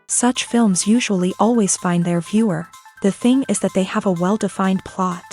Such films usually always find their viewer. The thing is that they have a well-defined plot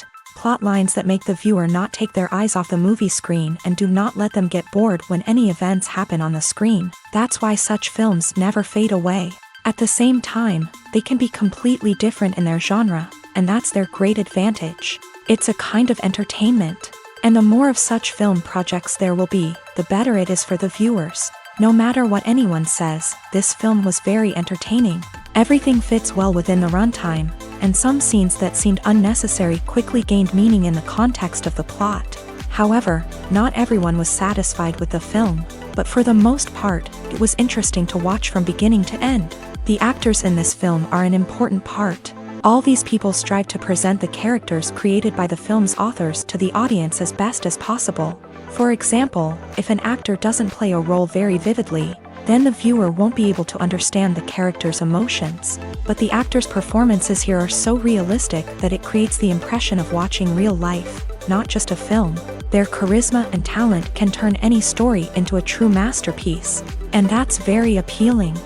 lines that make the viewer not take their eyes off the movie screen and do not let them get bored when any events happen on the screen. That's why such films never fade away. At the same time, they can be completely different in their genre, and that's their great advantage. It's a kind of entertainment. And the more of such film projects there will be, the better it is for the viewers. No matter what anyone says, this film was very entertaining. Everything fits well within the runtime, and some scenes that seemed unnecessary quickly gained meaning in the context of the plot. However, not everyone was satisfied with the film, but for the most part, it was interesting to watch from beginning to end. The actors in this film are an important part. All these people strive to present the characters created by the film's authors to the audience as best as possible. For example, if an actor doesn't play a role very vividly, then the viewer won't be able to understand the character's emotions. But the actors' performances here are so realistic that it creates the impression of watching real life, not just a film. Their charisma and talent can turn any story into a true masterpiece, and that's very appealing.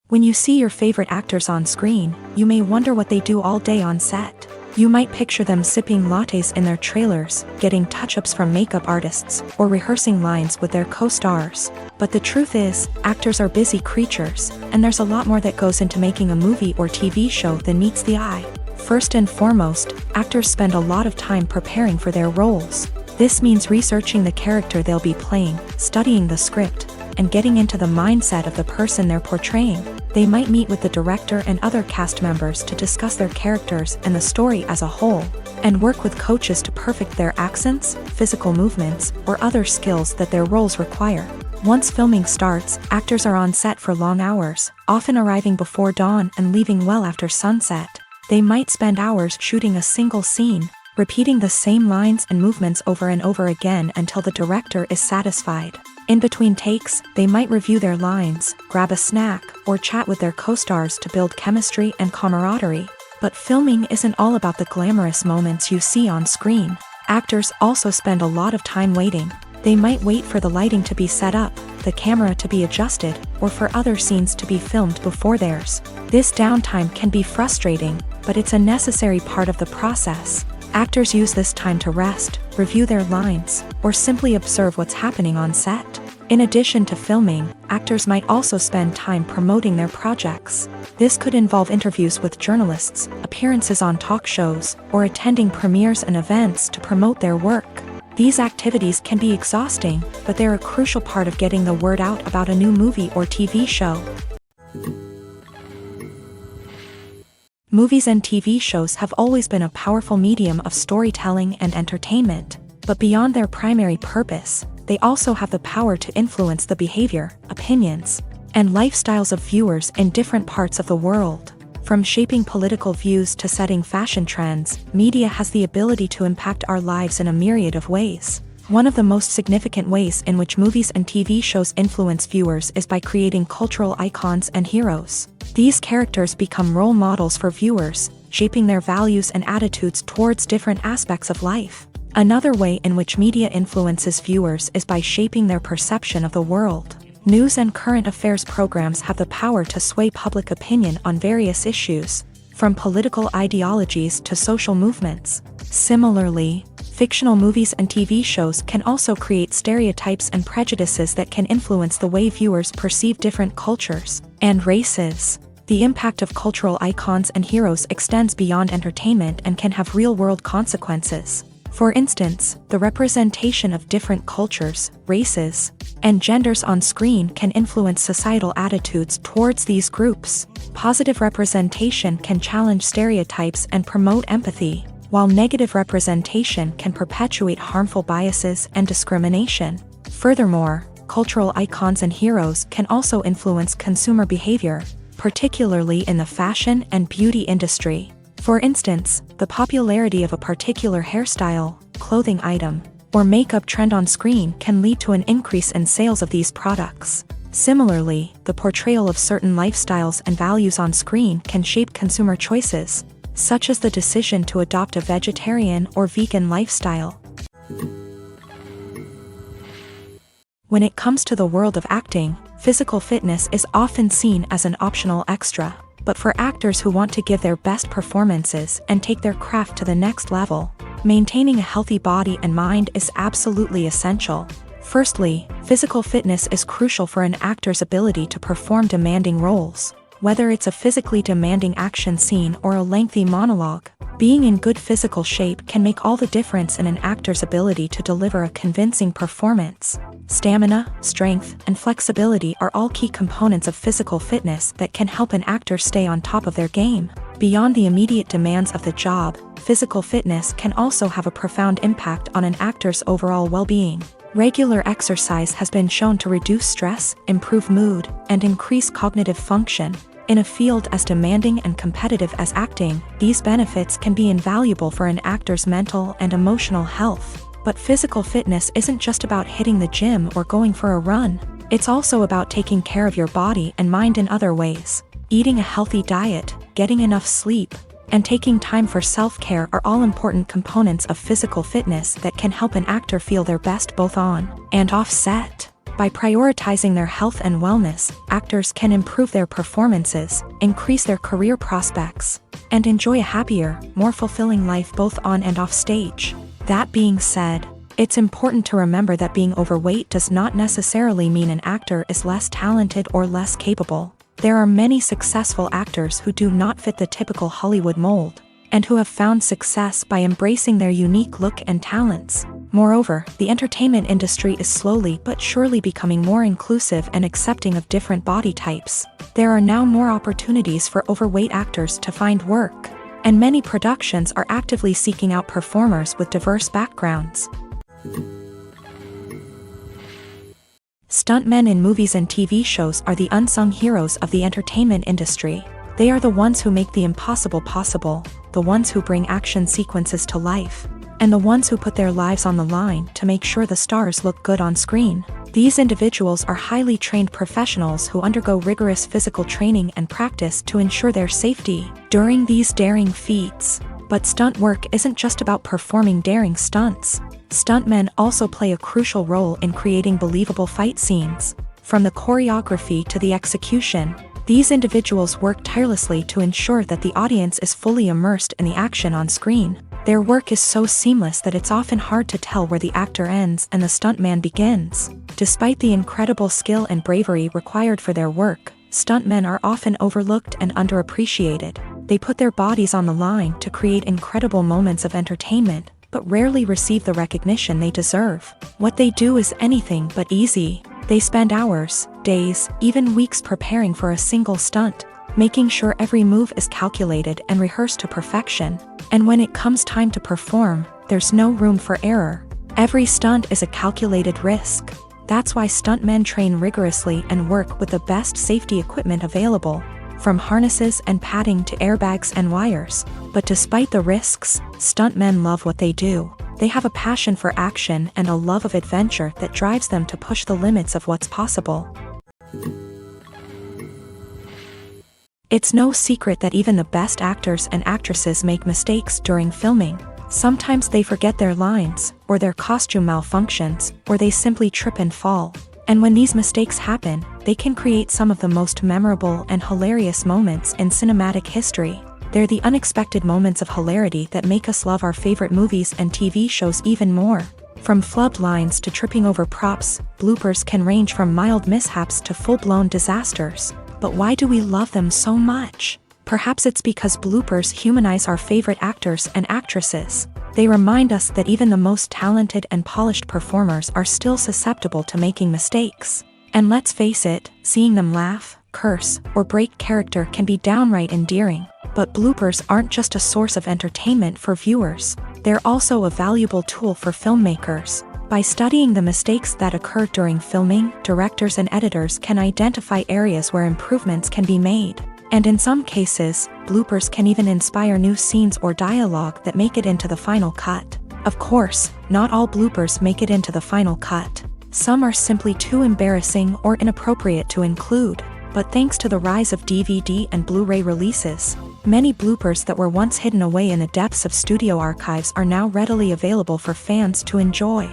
When you see your favorite actors on screen, you may wonder what they do all day on set. You might picture them sipping lattes in their trailers, getting touch-ups from makeup artists, or rehearsing lines with their co-stars. But the truth is, actors are busy creatures, and there's a lot more that goes into making a movie or TV show than meets the eye. First and foremost, actors spend a lot of time preparing for their roles. This means researching the character they'll be playing, studying the script, and getting into the mindset of the person they're portraying. They might meet with the director and other cast members to discuss their characters and the story as a whole, and work with coaches to perfect their accents, physical movements, or other skills that their roles require. Once filming starts, actors are on set for long hours, often arriving before dawn and leaving well after sunset. They might spend hours shooting a single scene, repeating the same lines and movements over and over again until the director is satisfied. In between takes, they might review their lines, grab a snack, or chat with their co-stars to build chemistry and camaraderie. But filming isn't all about the glamorous moments you see on screen. Actors also spend a lot of time waiting. They might wait for the lighting to be set up, the camera to be adjusted, or for other scenes to be filmed before theirs. This downtime can be frustrating, but it's a necessary part of the process. Actors use this time to rest, review their lines, or simply observe what's happening on set. In addition to filming, actors might also spend time promoting their projects. This could involve interviews with journalists, appearances on talk shows, or attending premieres and events to promote their work. These activities can be exhausting, but they're a crucial part of getting the word out about a new movie or TV show. Movies and TV shows have always been a powerful medium of storytelling and entertainment, but beyond their primary purpose, they also have the power to influence the behavior, opinions, and lifestyles of viewers in different parts of the world. From shaping political views to setting fashion trends, media has the ability to impact our lives in a myriad of ways. One of the most significant ways in which movies and TV shows influence viewers is by creating cultural icons and heroes. These characters become role models for viewers, shaping their values and attitudes towards different aspects of life. Another way in which media influences viewers is by shaping their perception of the world. News and current affairs programs have the power to sway public opinion on various issues, from political ideologies to social movements. Similarly, fictional movies and TV shows can also create stereotypes and prejudices that can influence the way viewers perceive different cultures and races. The impact of cultural icons and heroes extends beyond entertainment and can have real-world consequences. For instance, the representation of different cultures, races, and genders on screen can influence societal attitudes towards these groups. Positive representation can challenge stereotypes and promote empathy, while negative representation can perpetuate harmful biases and discrimination. Furthermore, cultural icons and heroes can also influence consumer behavior, particularly in the fashion and beauty industry. For instance, the popularity of a particular hairstyle, clothing item, or makeup trend on screen can lead to an increase in sales of these products. Similarly, the portrayal of certain lifestyles and values on screen can shape consumer choices, such as the decision to adopt a vegetarian or vegan lifestyle. When it comes to the world of acting, physical fitness is often seen as an optional extra. But for actors who want to give their best performances and take their craft to the next level, maintaining a healthy body and mind is absolutely essential. Firstly, physical fitness is crucial for an actor's ability to perform demanding roles. Whether it's a physically demanding action scene or a lengthy monologue, being in good physical shape can make all the difference in an actor's ability to deliver a convincing performance. Stamina, strength, and flexibility are all key components of physical fitness that can help an actor stay on top of their game. Beyond the immediate demands of the job, physical fitness can also have a profound impact on an actor's overall well-being. Regular exercise has been shown to reduce stress, improve mood, and increase cognitive function. In a field as demanding and competitive as acting, these benefits can be invaluable for an actor's mental and emotional health. But physical fitness isn't just about hitting the gym or going for a run. It's also about taking care of your body and mind in other ways. Eating a healthy diet, getting enough sleep, and taking time for self-care are all important components of physical fitness that can help an actor feel their best both on and off set. By prioritizing their health and wellness, actors can improve their performances, increase their career prospects, and enjoy a happier, more fulfilling life both on and off stage. That being said, it's important to remember that being overweight does not necessarily mean an actor is less talented or less capable. There are many successful actors who do not fit the typical Hollywood mold, and who have found success by embracing their unique look and talents. Moreover, the entertainment industry is slowly but surely becoming more inclusive and accepting of different body types. There are now more opportunities for overweight actors to find work, and many productions are actively seeking out performers with diverse backgrounds. Stuntmen in movies and TV shows are the unsung heroes of the entertainment industry. They are the ones who make the impossible possible, the ones who bring action sequences to life, and the ones who put their lives on the line to make sure the stars look good on screen. These individuals are highly trained professionals who undergo rigorous physical training and practice to ensure their safety during these daring feats. But stunt work isn't just about performing daring stunts. Stuntmen also play a crucial role in creating believable fight scenes. From the choreography to the execution, these individuals work tirelessly to ensure that the audience is fully immersed in the action on screen. Their work is so seamless that it's often hard to tell where the actor ends and the stuntman begins. Despite the incredible skill and bravery required for their work, stuntmen are often overlooked and underappreciated. They put their bodies on the line to create incredible moments of entertainment, but rarely receive the recognition they deserve. What they do is anything but easy. They spend hours, days, even weeks preparing for a single stunt, making sure every move is calculated and rehearsed to perfection. And when it comes time to perform, there's no room for error. Every stunt is a calculated risk. That's why stuntmen train rigorously and work with the best safety equipment available, from harnesses and padding to airbags and wires. But despite the risks, stuntmen love what they do. They have a passion for action and a love of adventure that drives them to push the limits of what's possible. It's no secret that even the best actors and actresses make mistakes during filming. Sometimes they forget their lines, or their costume malfunctions, or they simply trip and fall. And when these mistakes happen, they can create some of the most memorable and hilarious moments in cinematic history. They're the unexpected moments of hilarity that make us love our favorite movies and TV shows even more. From flubbed lines to tripping over props, bloopers can range from mild mishaps to full-blown disasters. But why do we love them so much? Perhaps it's because bloopers humanize our favorite actors and actresses. They remind us that even the most talented and polished performers are still susceptible to making mistakes. And let's face it, seeing them laugh, curse, or break character can be downright endearing. But bloopers aren't just a source of entertainment for viewers. They're also a valuable tool for filmmakers. By studying the mistakes that occur during filming, directors and editors can identify areas where improvements can be made. And in some cases, bloopers can even inspire new scenes or dialogue that make it into the final cut. Of course, not all bloopers make it into the final cut. Some are simply too embarrassing or inappropriate to include. But thanks to the rise of DVD and Blu-ray releases, many bloopers that were once hidden away in the depths of studio archives are now readily available for fans to enjoy.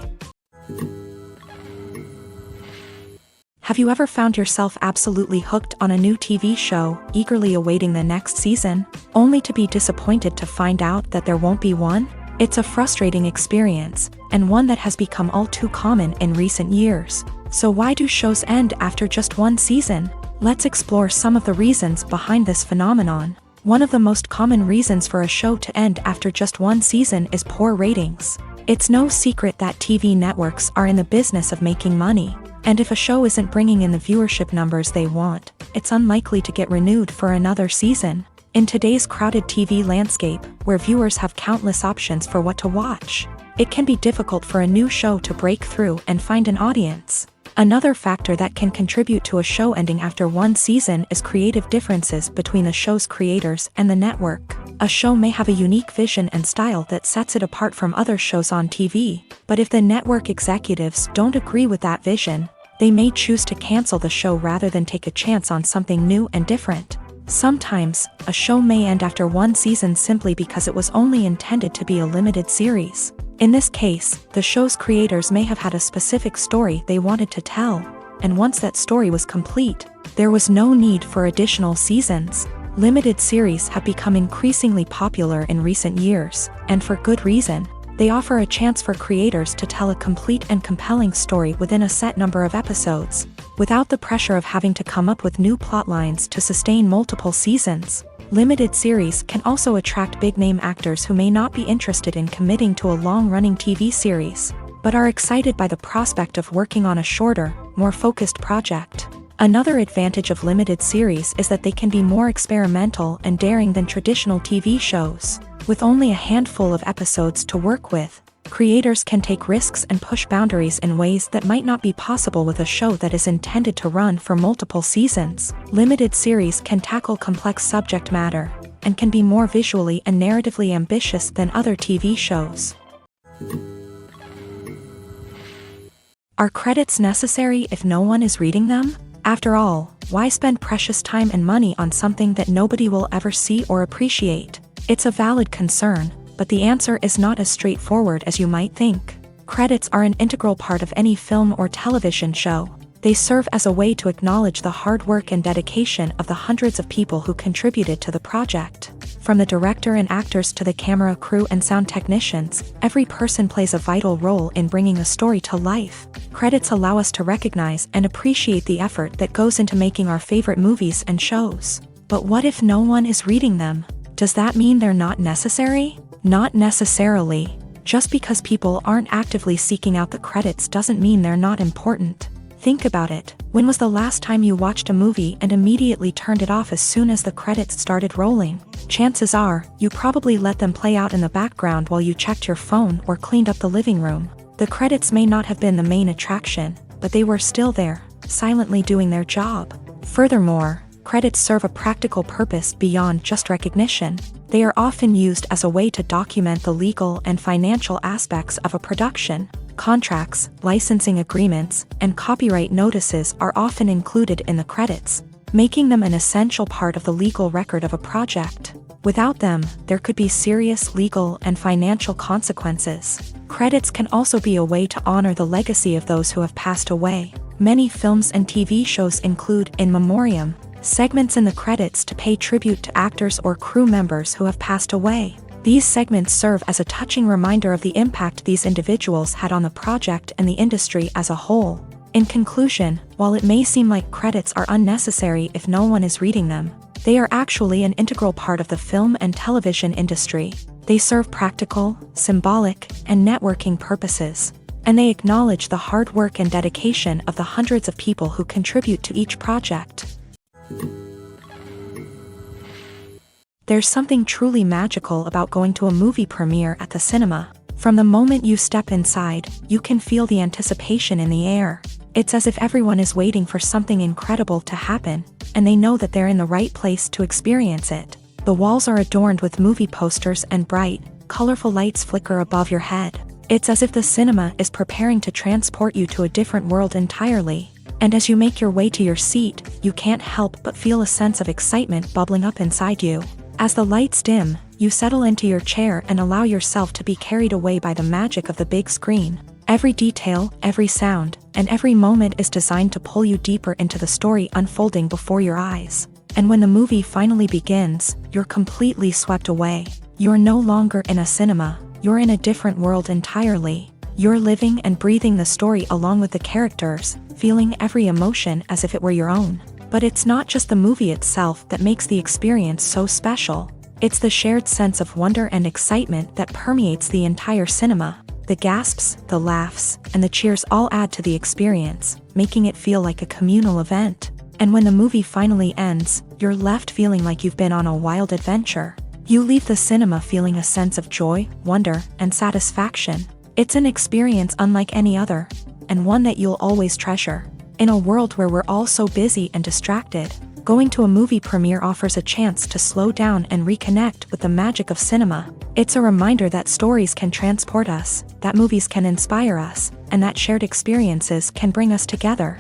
Have you ever found yourself absolutely hooked on a new TV show, eagerly awaiting the next season, only to be disappointed to find out that there won't be one? It's a frustrating experience, and one that has become all too common in recent years. So why do shows end after just one season? Let's explore some of the reasons behind this phenomenon. One of the most common reasons for a show to end after just one season is poor ratings. It's no secret that TV networks are in the business of making money, and if a show isn't bringing in the viewership numbers they want, it's unlikely to get renewed for another season. In today's crowded TV landscape, where viewers have countless options for what to watch, it can be difficult for a new show to break through and find an audience. Another factor that can contribute to a show ending after one season is creative differences between the show's creators and the network. A show may have a unique vision and style that sets it apart from other shows on TV, but if the network executives don't agree with that vision, they may choose to cancel the show rather than take a chance on something new and different. Sometimes, a show may end after one season simply because it was only intended to be a limited series. In this case, the show's creators may have had a specific story they wanted to tell, and once that story was complete, there was no need for additional seasons. Limited series have become increasingly popular in recent years, and for good reason. They offer a chance for creators to tell a complete and compelling story within a set number of episodes, without the pressure of having to come up with new plotlines to sustain multiple seasons. Limited series can also attract big-name actors who may not be interested in committing to a long-running TV series, but are excited by the prospect of working on a shorter, more focused project. Another advantage of limited series is that they can be more experimental and daring than traditional TV shows. With only a handful of episodes to work with, creators can take risks and push boundaries in ways that might not be possible with a show that is intended to run for multiple seasons. Limited series can tackle complex subject matter, and can be more visually and narratively ambitious than other TV shows. Are credits necessary if no one is reading them? After all, why spend precious time and money on something that nobody will ever see or appreciate? It's a valid concern, but the answer is not as straightforward as you might think. Credits are an integral part of any film or television show. They serve as a way to acknowledge the hard work and dedication of the hundreds of people who contributed to the project. From the director and actors to the camera crew and sound technicians, every person plays a vital role in bringing a story to life. Credits allow us to recognize and appreciate the effort that goes into making our favorite movies and shows. But what if no one is reading them? Does that mean they're not necessary? Not necessarily. Just because people aren't actively seeking out the credits doesn't mean they're not important. Think about it. When was the last time you watched a movie and immediately turned it off as soon as the credits started rolling? Chances are, you probably let them play out in the background while you checked your phone or cleaned up the living room. The credits may not have been the main attraction, but they were still there, silently doing their job. Furthermore, credits serve a practical purpose beyond just recognition. They are often used as a way to document the legal and financial aspects of a production. Contracts, licensing agreements, and copyright notices are often included in the credits, making them an essential part of the legal record of a project. Without them, there could be serious legal and financial consequences. Credits can also be a way to honor the legacy of those who have passed away. Many films and TV shows include in memoriam segments in the credits to pay tribute to actors or crew members who have passed away. These segments serve as a touching reminder of the impact these individuals had on the project and the industry as a whole. In conclusion, while it may seem like credits are unnecessary if no one is reading them, they are actually an integral part of the film and television industry. They serve practical, symbolic, and networking purposes, and they acknowledge the hard work and dedication of the hundreds of people who contribute to each project. There's something truly magical about going to a movie premiere at the cinema. From the moment you step inside, you can feel the anticipation in the air. It's as if everyone is waiting for something incredible to happen, and they know that they're in the right place to experience it. The walls are adorned with movie posters and bright, colorful lights flicker above your head. It's as if the cinema is preparing to transport you to a different world entirely. And as you make your way to your seat, you can't help but feel a sense of excitement bubbling up inside you. As the lights dim, you settle into your chair and allow yourself to be carried away by the magic of the big screen. Every detail, every sound, and every moment is designed to pull you deeper into the story unfolding before your eyes. And when the movie finally begins, you're completely swept away. You're no longer in a cinema, you're in a different world entirely. You're living and breathing the story along with the characters, feeling every emotion as if it were your own. But it's not just the movie itself that makes the experience so special. It's the shared sense of wonder and excitement that permeates the entire cinema. The gasps, the laughs, and the cheers all add to the experience, making it feel like a communal event. And when the movie finally ends, you're left feeling like you've been on a wild adventure. You leave the cinema feeling a sense of joy, wonder, and satisfaction. It's an experience unlike any other, and one that you'll always treasure. In a world where we're all so busy and distracted, going to a movie premiere offers a chance to slow down and reconnect with the magic of cinema. It's a reminder that stories can transport us, that movies can inspire us, and that shared experiences can bring us together.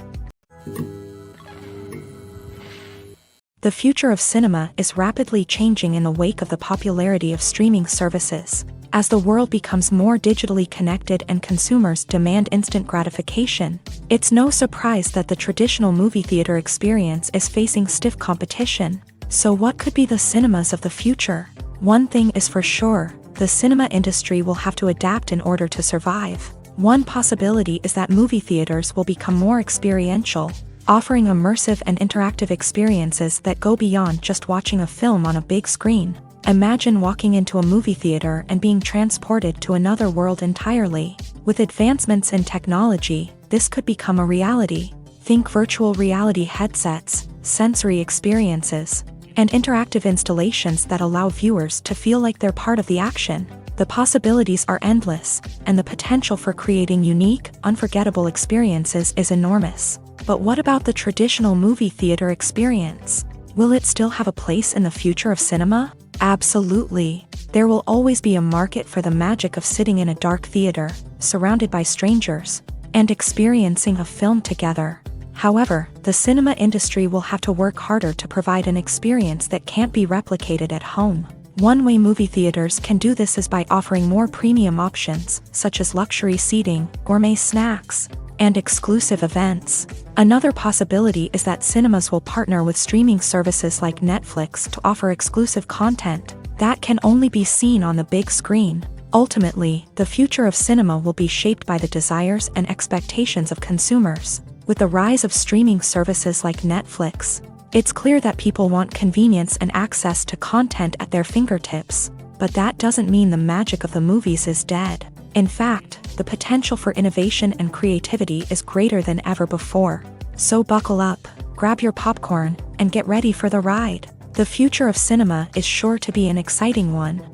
The future of cinema is rapidly changing in the wake of the popularity of streaming services. As the world becomes more digitally connected and consumers demand instant gratification, it's no surprise that the traditional movie theater experience is facing stiff competition. So what could be the cinemas of the future? One thing is for sure, the cinema industry will have to adapt in order to survive. One possibility is that movie theaters will become more experiential, offering immersive and interactive experiences that go beyond just watching a film on a big screen. Imagine walking into a movie theater and being transported to another world entirely. With advancements in technology, this could become a reality. Think virtual reality headsets, sensory experiences, and interactive installations that allow viewers to feel like they're part of the action. The possibilities are endless, and the potential for creating unique, unforgettable experiences is enormous. But what about the traditional movie theater experience? Will it still have a place in the future of cinema? Absolutely. There will always be a market for the magic of sitting in a dark theater, surrounded by strangers, and experiencing a film together. However, the cinema industry will have to work harder to provide an experience that can't be replicated at home. One way movie theaters can do this is by offering more premium options, such as luxury seating, gourmet snacks, and exclusive events. Another possibility is that cinemas will partner with streaming services like Netflix to offer exclusive content that can only be seen on the big screen. Ultimately, the future of cinema will be shaped by the desires and expectations of consumers. With the rise of streaming services like Netflix, it's clear that people want convenience and access to content at their fingertips. But that doesn't mean the magic of the movies is dead. In fact, the potential for innovation and creativity is greater than ever before. So buckle up, grab your popcorn, and get ready for the ride. The future of cinema is sure to be an exciting one.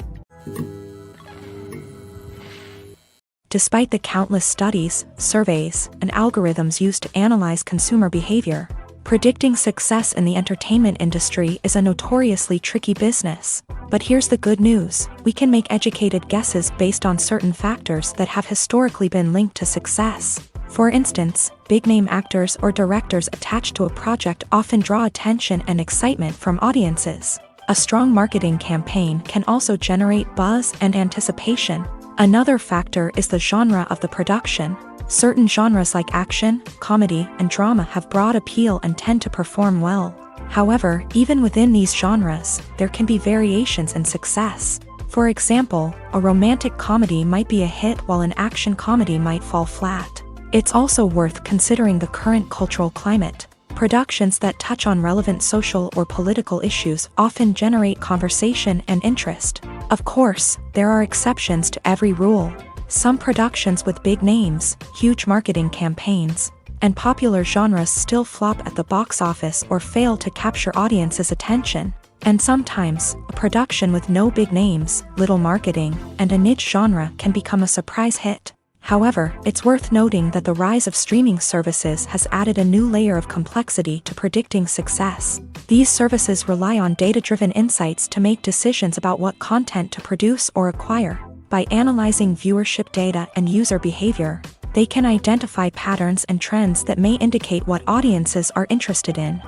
Despite the countless studies, surveys, and algorithms used to analyze consumer behavior, predicting success in the entertainment industry is a notoriously tricky business. But here's the good news: we can make educated guesses based on certain factors that have historically been linked to success. For instance, big-name actors or directors attached to a project often draw attention and excitement from audiences. A strong marketing campaign can also generate buzz and anticipation. Another factor is the genre of the production. Certain genres like action, comedy, and drama have broad appeal and tend to perform well. However, even within these genres, there can be variations in success. For example, a romantic comedy might be a hit while an action comedy might fall flat. It's also worth considering the current cultural climate. Productions that touch on relevant social or political issues often generate conversation and interest. Of course, there are exceptions to every rule. Some productions with big names, huge marketing campaigns, and popular genres still flop at the box office or fail to capture audiences' attention. And sometimes, a production with no big names, little marketing, and a niche genre can become a surprise hit. However, it's worth noting that the rise of streaming services has added a new layer of complexity to predicting success. These services rely on data-driven insights to make decisions about what content to produce or acquire. By analyzing viewership data and user behavior, they can identify patterns and trends that may indicate what audiences are interested in.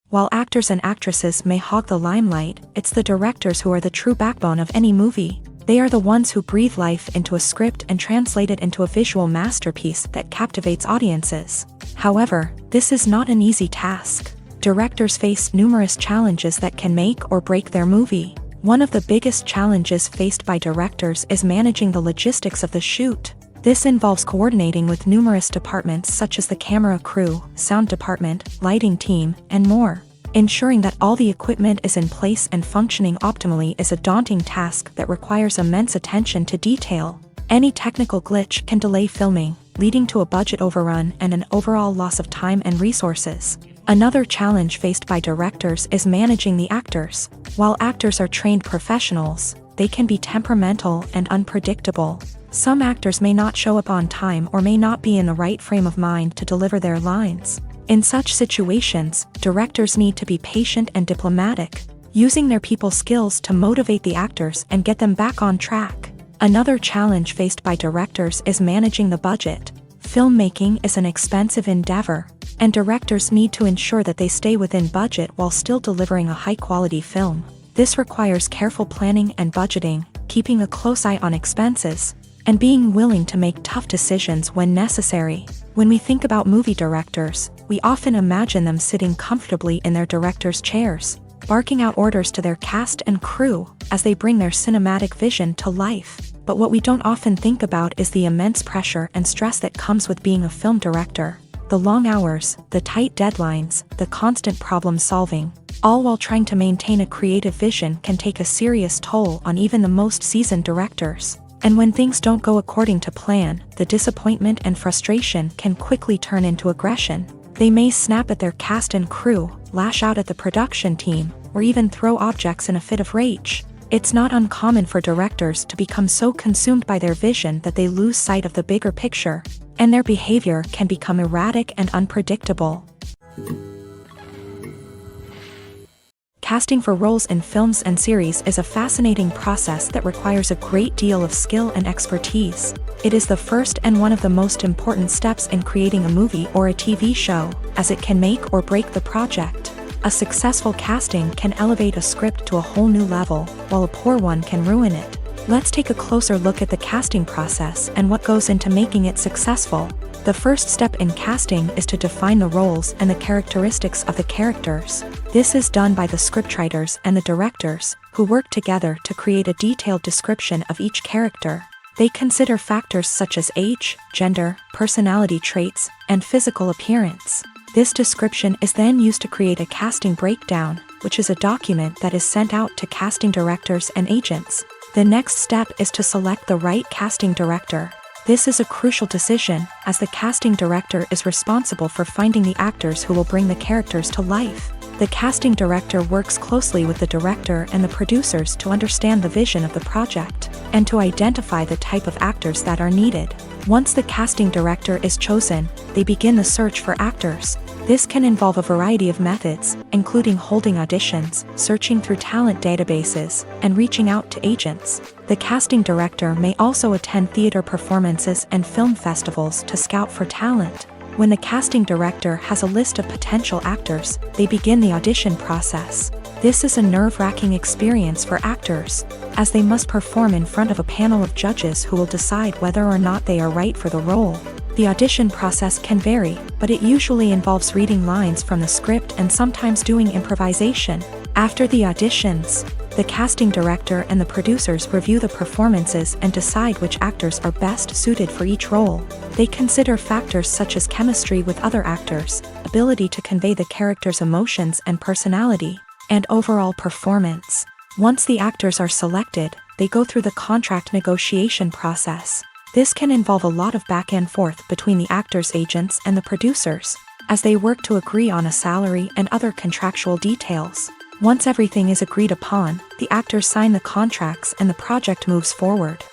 While actors and actresses may hog the limelight, it's the directors who are the true backbone of any movie. They are the ones who breathe life into a script and translate it into a visual masterpiece that captivates audiences. However, this is not an easy task. Directors face numerous challenges that can make or break their movie. One of the biggest challenges faced by directors is managing the logistics of the shoot. This involves coordinating with numerous departments such as the camera crew, sound department, lighting team, and more. Ensuring that all the equipment is in place and functioning optimally is a daunting task that requires immense attention to detail. Any technical glitch can delay filming, leading to a budget overrun and an overall loss of time and resources. Another challenge faced by directors is managing the actors. While actors are trained professionals, they can be temperamental and unpredictable. Some actors may not show up on time or may not be in the right frame of mind to deliver their lines. In such situations, directors need to be patient and diplomatic, using their people skills to motivate the actors and get them back on track. Another challenge faced by directors is managing the budget. Filmmaking is an expensive endeavor, and directors need to ensure that they stay within budget while still delivering a high-quality film. This requires careful planning and budgeting, keeping a close eye on expenses, and being willing to make tough decisions when necessary. When we think about movie directors, we often imagine them sitting comfortably in their director's chairs, barking out orders to their cast and crew as they bring their cinematic vision to life. But what we don't often think about is the immense pressure and stress that comes with being a film director. The long hours, the tight deadlines, the constant problem solving, all while trying to maintain a creative vision can take a serious toll on even the most seasoned directors. And when things don't go according to plan, the disappointment and frustration can quickly turn into aggression. They may snap at their cast and crew, lash out at the production team, or even throw objects in a fit of rage. It's not uncommon for directors to become so consumed by their vision that they lose sight of the bigger picture, and their behavior can become erratic and unpredictable. Casting for roles in films and series is a fascinating process that requires a great deal of skill and expertise. It is the first and one of the most important steps in creating a movie or a TV show, as it can make or break the project. A successful casting can elevate a script to a whole new level, while a poor one can ruin it. Let's take a closer look at the casting process and what goes into making it successful. The first step in casting is to define the roles and the characteristics of the characters. This is done by the scriptwriters and the directors, who work together to create a detailed description of each character. They consider factors such as age, gender, personality traits, and physical appearance. This description is then used to create a casting breakdown, which is a document that is sent out to casting directors and agents. The next step is to select the right casting director. This is a crucial decision, as the casting director is responsible for finding the actors who will bring the characters to life. The casting director works closely with the director and the producers to understand the vision of the project, and to identify the type of actors that are needed. Once the casting director is chosen, they begin the search for actors. This can involve a variety of methods, including holding auditions, searching through talent databases, and reaching out to agents. The casting director may also attend theater performances and film festivals to scout for talent. When the casting director has a list of potential actors, they begin the audition process. This is a nerve-wracking experience for actors, as they must perform in front of a panel of judges who will decide whether or not they are right for the role. The audition process can vary, but it usually involves reading lines from the script and sometimes doing improvisation. After the auditions, the casting director and the producers review the performances and decide which actors are best suited for each role. They consider factors such as chemistry with other actors, ability to convey the character's emotions and personality, and overall performance. Once the actors are selected, they go through the contract negotiation process. This can involve a lot of back and forth between the actors' agents and the producers, as they work to agree on a salary and other contractual details. Once everything is agreed upon, the actors sign the contracts and the project moves forward.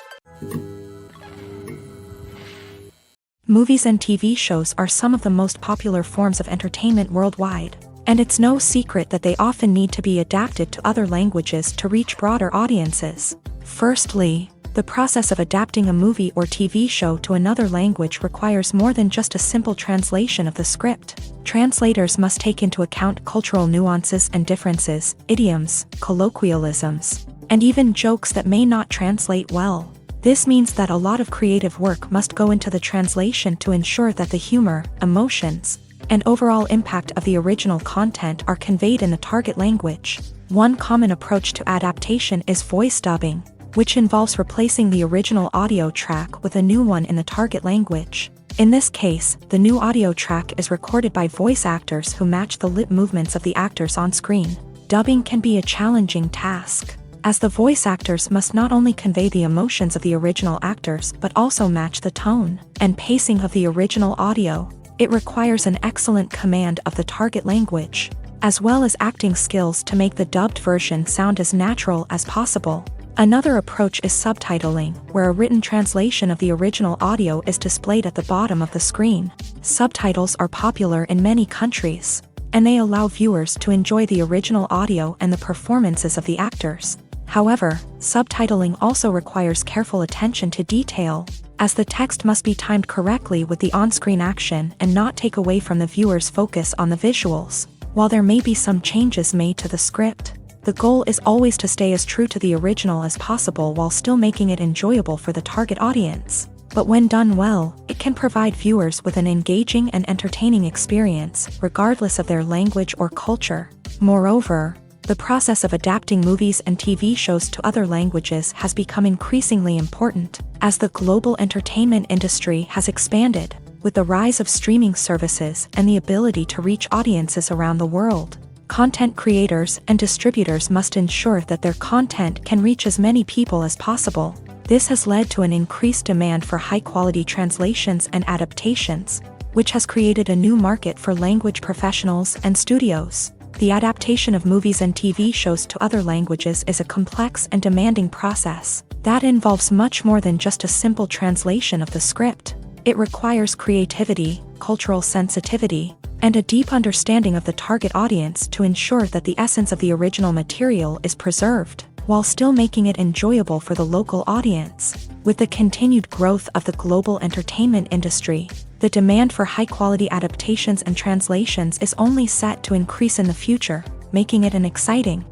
Movies and TV shows are some of the most popular forms of entertainment worldwide, and it's no secret that they often need to be adapted to other languages to reach broader audiences. Firstly, The process of adapting a movie or TV show to another language requires more than just a simple translation of the script. Translators must take into account cultural nuances and differences, idioms, colloquialisms, and even jokes that may not translate well. This means that a lot of creative work must go into the translation to ensure that the humor, emotions, and overall impact of the original content are conveyed in the target language. One common approach to adaptation is voice dubbing, which involves replacing the original audio track with a new one in the target language. In this case, the new audio track is recorded by voice actors who match the lip movements of the actors on screen. Dubbing can be a challenging task, as the voice actors must not only convey the emotions of the original actors but also match the tone and pacing of the original audio. It requires an excellent command of the target language, as well as acting skills to make the dubbed version sound as natural as possible. Another approach is subtitling, where a written translation of the original audio is displayed at the bottom of the screen. Subtitles are popular in many countries, and they allow viewers to enjoy the original audio and the performances of the actors. However, subtitling also requires careful attention to detail, as the text must be timed correctly with the on-screen action and not take away from the viewer's focus on the visuals. While there may be some changes made to the script, the goal is always to stay as true to the original as possible while still making it enjoyable for the target audience. But when done well, it can provide viewers with an engaging and entertaining experience, regardless of their language or culture. Moreover, the process of adapting movies and TV shows to other languages has become increasingly important, as the global entertainment industry has expanded, with the rise of streaming services and the ability to reach audiences around the world. Content creators and distributors must ensure that their content can reach as many people as possible. This has led to an increased demand for high-quality translations and adaptations, which has created a new market for language professionals and studios. The adaptation of movies and TV shows to other languages is a complex and demanding process that involves much more than just a simple translation of the script. It requires creativity, cultural sensitivity, and a deep understanding of the target audience to ensure that the essence of the original material is preserved, while still making it enjoyable for the local audience. With the continued growth of the global entertainment industry, the demand for high-quality adaptations and translations is only set to increase in the future, making it an exciting.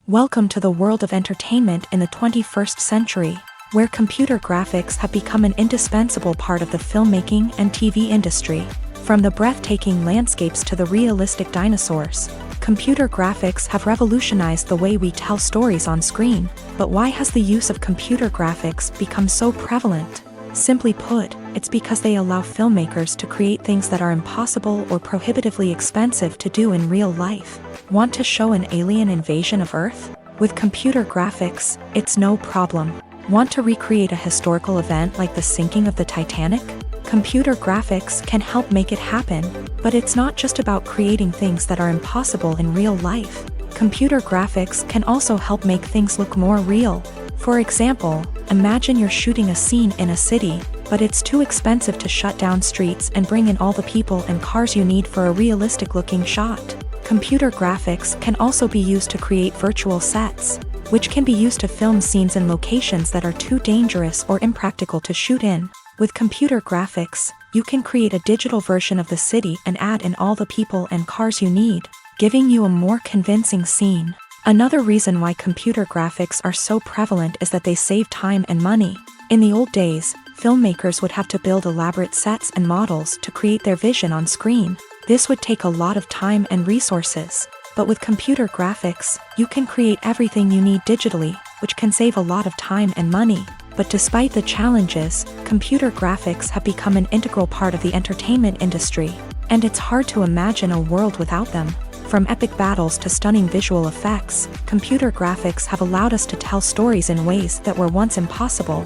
Welcome to the world of entertainment in the 21st century, where computer graphics have become an indispensable part of the filmmaking and TV industry. From the breathtaking landscapes to the realistic dinosaurs, computer graphics have revolutionized the way we tell stories on screen. But why has the use of computer graphics become so prevalent? Simply put, it's because they allow filmmakers to create things that are impossible or prohibitively expensive to do in real life. Want to show an alien invasion of Earth? With computer graphics, it's no problem. Want to recreate a historical event like the sinking of the Titanic? Computer graphics can help make it happen, but it's not just about creating things that are impossible in real life. Computer graphics can also help make things look more real. For example, imagine you're shooting a scene in a city, but it's too expensive to shut down streets and bring in all the people and cars you need for a realistic-looking shot. Computer graphics can also be used to create virtual sets, which can be used to film scenes in locations that are too dangerous or impractical to shoot in. With computer graphics, you can create a digital version of the city and add in all the people and cars you need, giving you a more convincing scene. Another reason why computer graphics are so prevalent is that they save time and money. In the old days, filmmakers would have to build elaborate sets and models to create their vision on screen. This would take a lot of time and resources. But with computer graphics, you can create everything you need digitally, which can save a lot of time and money. But despite the challenges, computer graphics have become an integral part of the entertainment industry, and it's hard to imagine a world without them. From epic battles to stunning visual effects, computer graphics have allowed us to tell stories in ways that were once impossible.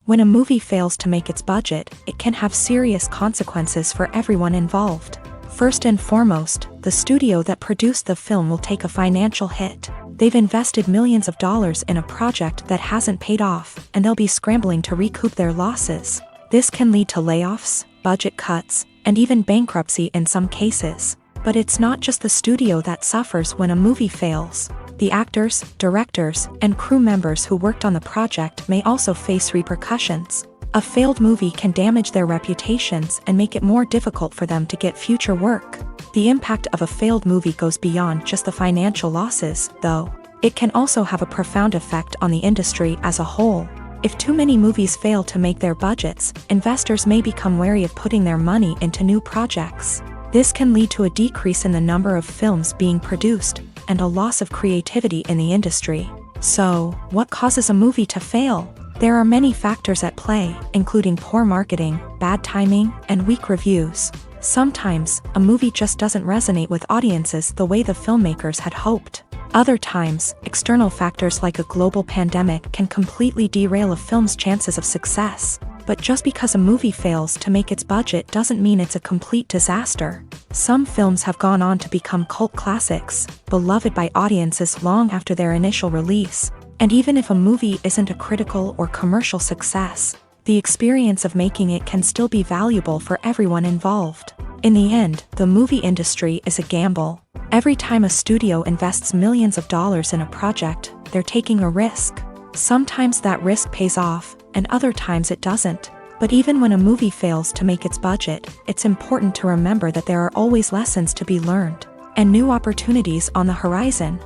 When a movie fails to make its budget, it can have serious consequences for everyone involved. First and foremost, the studio that produced the film will take a financial hit. They've invested millions of dollars in a project that hasn't paid off, and they'll be scrambling to recoup their losses. This can lead to layoffs, budget cuts, and even bankruptcy in some cases. But it's not just the studio that suffers when a movie fails. The actors, directors, and crew members who worked on the project may also face repercussions. A failed movie can damage their reputations and make it more difficult for them to get future work. The impact of a failed movie goes beyond just the financial losses, though. It can also have a profound effect on the industry as a whole. If too many movies fail to make their budgets, investors may become wary of putting their money into new projects. This can lead to a decrease in the number of films being produced, and a loss of creativity in the industry. So, what causes a movie to fail? There are many factors at play, including poor marketing, bad timing, and weak reviews. Sometimes, a movie just doesn't resonate with audiences the way the filmmakers had hoped. Other times, external factors like a global pandemic can completely derail a film's chances of success. But just because a movie fails to make its budget doesn't mean it's a complete disaster. Some films have gone on to become cult classics, beloved by audiences long after their initial release. And even if a movie isn't a critical or commercial success, the experience of making it can still be valuable for everyone involved. In the end, the movie industry is a gamble. Every time a studio invests millions of dollars in a project, they're taking a risk. Sometimes that risk pays off, and other times it doesn't. But even when a movie fails to make its budget, it's important to remember that there are always lessons to be learned, and new opportunities on the horizon.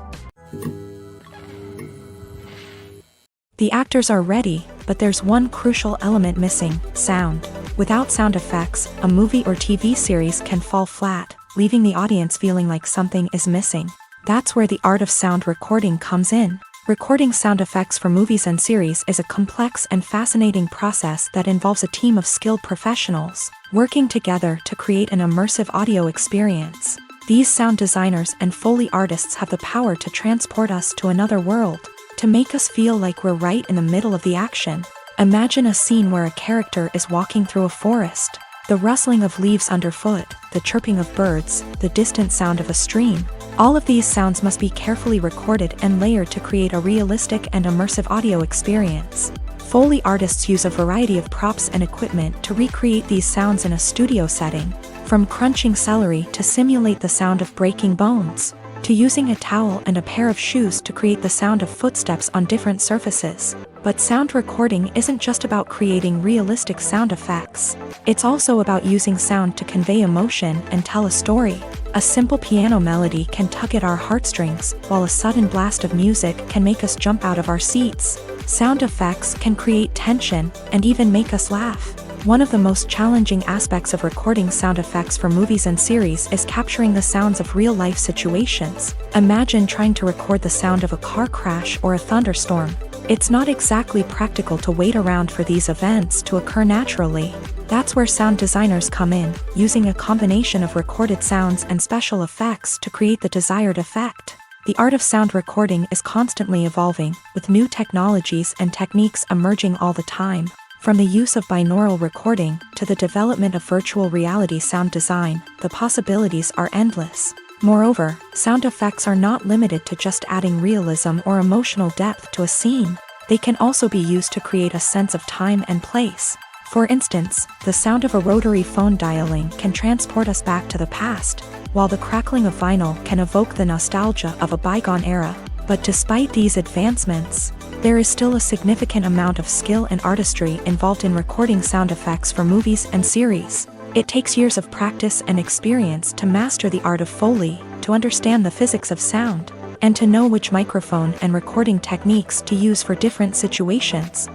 The actors are ready, but there's one crucial element missing: sound. Without sound effects, a movie or TV series can fall flat, leaving the audience feeling like something is missing. That's where the art of sound recording comes in. Recording sound effects for movies and series is a complex and fascinating process that involves a team of skilled professionals working together to create an immersive audio experience. These sound designers and Foley artists have the power to transport us to another world, to make us feel like we're right in the middle of the action. Imagine a scene where a character is walking through a forest. The rustling of leaves underfoot, the chirping of birds, the distant sound of a stream. All of these sounds must be carefully recorded and layered to create a realistic and immersive audio experience. Foley artists use a variety of props and equipment to recreate these sounds in a studio setting, from crunching celery to simulate the sound of breaking bones, to using a towel and a pair of shoes to create the sound of footsteps on different surfaces. But sound recording isn't just about creating realistic sound effects. It's also about using sound to convey emotion and tell a story. A simple piano melody can tug at our heartstrings, while a sudden blast of music can make us jump out of our seats. Sound effects can create tension and even make us laugh. One of the most challenging aspects of recording sound effects for movies and series is capturing the sounds of real-life situations. Imagine trying to record the sound of a car crash or a thunderstorm. It's not exactly practical to wait around for these events to occur naturally. That's where sound designers come in, using a combination of recorded sounds and special effects to create the desired effect. The art of sound recording is constantly evolving, with new technologies and techniques emerging all the time. From the use of binaural recording to the development of virtual reality sound design, the possibilities are endless. Moreover, sound effects are not limited to just adding realism or emotional depth to a scene. They can also be used to create a sense of time and place. For instance, the sound of a rotary phone dialing can transport us back to the past, while the crackling of vinyl can evoke the nostalgia of a bygone era. But despite these advancements, there is still a significant amount of skill and artistry involved in recording sound effects for movies and series. It takes years of practice and experience to master the art of Foley, to understand the physics of sound, and to know which microphone and recording techniques to use for different situations.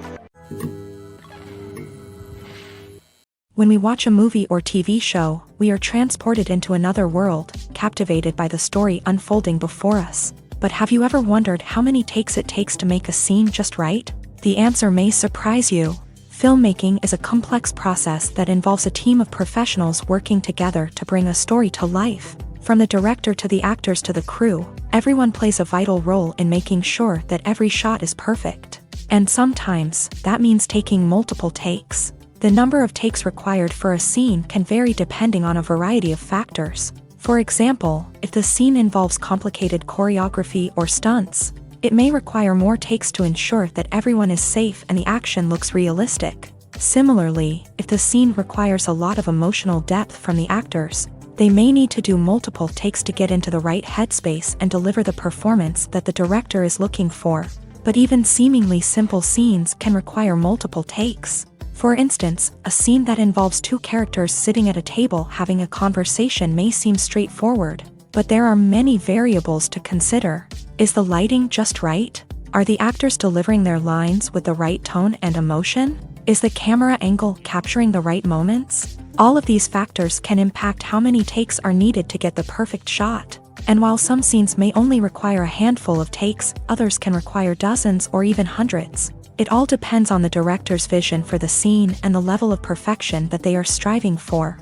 When we watch a movie or TV show, we are transported into another world, captivated by the story unfolding before us. But have you ever wondered how many takes it takes to make a scene just right? The answer may surprise you. Filmmaking is a complex process that involves a team of professionals working together to bring a story to life. From the director to the actors to the crew, everyone plays a vital role in making sure that every shot is perfect. And sometimes, that means taking multiple takes. The number of takes required for a scene can vary depending on a variety of factors. For example, if the scene involves complicated choreography or stunts, it may require more takes to ensure that everyone is safe and the action looks realistic. Similarly, if the scene requires a lot of emotional depth from the actors, They may need to do multiple takes to get into the right headspace and deliver the performance that the director is looking for. But even seemingly simple scenes can require multiple takes. For instance, a scene that involves two characters sitting at a table having a conversation may seem straightforward, but there are many variables to consider. Is the lighting just right? Are the actors delivering their lines with the right tone and emotion? Is the camera angle capturing the right moments? All of these factors can impact how many takes are needed to get the perfect shot. And while some scenes may only require a handful of takes, others can require dozens or even hundreds. It all depends on the director's vision for the scene and the level of perfection that they are striving for.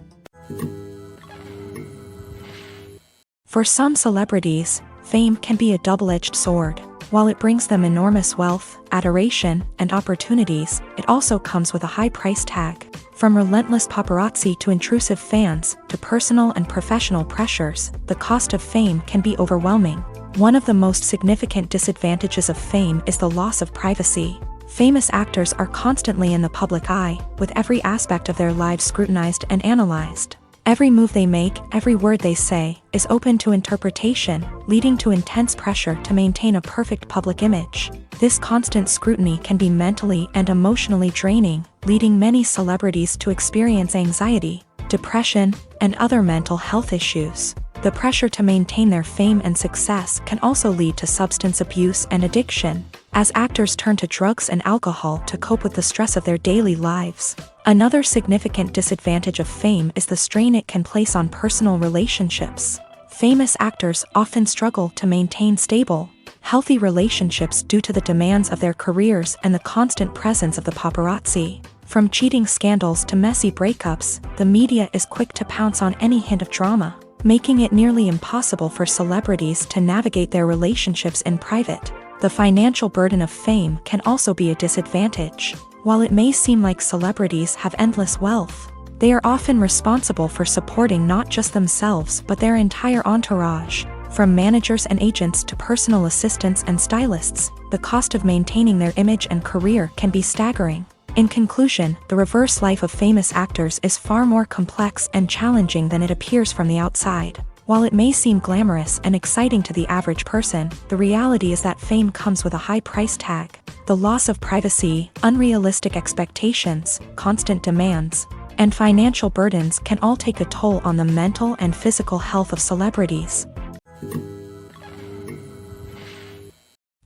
For some celebrities, fame can be a double-edged sword. While it brings them enormous wealth, adoration, and opportunities, it also comes with a high price tag. From relentless paparazzi to intrusive fans, to personal and professional pressures, the cost of fame can be overwhelming. One of the most significant disadvantages of fame is the loss of privacy. Famous actors are constantly in the public eye, with every aspect of their lives scrutinized and analyzed. Every move they make, every word they say, is open to interpretation, leading to intense pressure to maintain a perfect public image. This constant scrutiny can be mentally and emotionally draining, leading many celebrities to experience anxiety, depression, and other mental health issues. The pressure to maintain their fame and success can also lead to substance abuse and addiction, as actors turn to drugs and alcohol to cope with the stress of their daily lives. Another significant disadvantage of fame is the strain it can place on personal relationships. Famous actors often struggle to maintain stable, healthy relationships due to the demands of their careers and the constant presence of the paparazzi. From cheating scandals to messy breakups, the media is quick to pounce on any hint of drama, making it nearly impossible for celebrities to navigate their relationships in private. The financial burden of fame can also be a disadvantage. While it may seem like celebrities have endless wealth, they are often responsible for supporting not just themselves but their entire entourage. From managers and agents to personal assistants and stylists, the cost of maintaining their image and career can be staggering. In conclusion, the reverse life of famous actors is far more complex and challenging than it appears from the outside. While it may seem glamorous and exciting to the average person, the reality is that fame comes with a high price tag. The loss of privacy, unrealistic expectations, constant demands, and financial burdens can all take a toll on the mental and physical health of celebrities.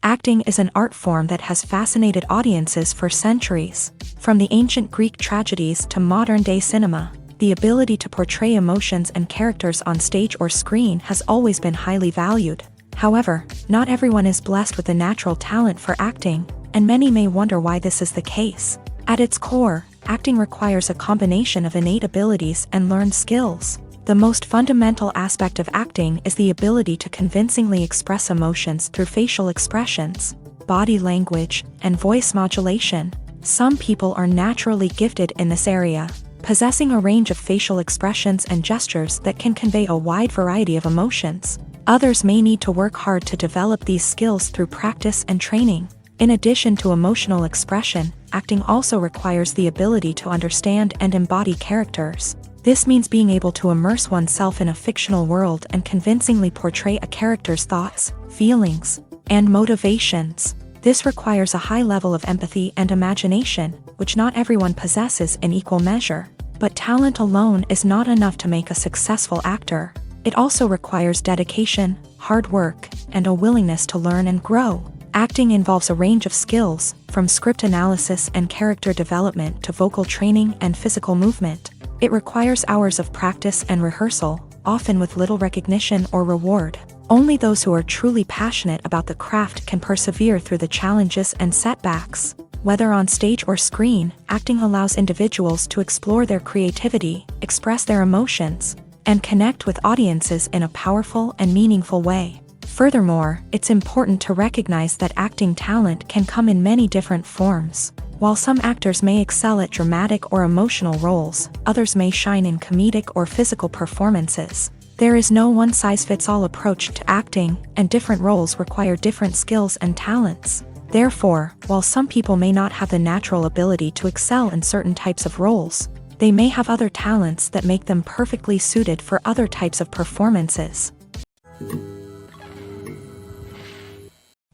Acting is an art form that has fascinated audiences for centuries. From the ancient Greek tragedies to modern-day cinema, the ability to portray emotions and characters on stage or screen has always been highly valued. However, not everyone is blessed with the natural talent for acting, and many may wonder why this is the case. At its core, acting requires a combination of innate abilities and learned skills. The most fundamental aspect of acting is the ability to convincingly express emotions through facial expressions, body language, and voice modulation. Some people are naturally gifted in this area, possessing a range of facial expressions and gestures that can convey a wide variety of emotions. Others may need to work hard to develop these skills through practice and training. In addition to emotional expression, acting also requires the ability to understand and embody characters. This means being able to immerse oneself in a fictional world and convincingly portray a character's thoughts, feelings, and motivations. This requires a high level of empathy and imagination, which not everyone possesses in equal measure. But talent alone is not enough to make a successful actor. It also requires dedication, hard work, and a willingness to learn and grow. Acting involves a range of skills, from script analysis and character development to vocal training and physical movement. It requires hours of practice and rehearsal, often with little recognition or reward. Only those who are truly passionate about the craft can persevere through the challenges and setbacks. Whether on stage or screen, acting allows individuals to explore their creativity, express their emotions, and connect with audiences in a powerful and meaningful way. Furthermore, it's important to recognize that acting talent can come in many different forms. While some actors may excel at dramatic or emotional roles, others may shine in comedic or physical performances. There is no one-size-fits-all approach to acting, and different roles require different skills and talents. Therefore, while some people may not have the natural ability to excel in certain types of roles, they may have other talents that make them perfectly suited for other types of performances.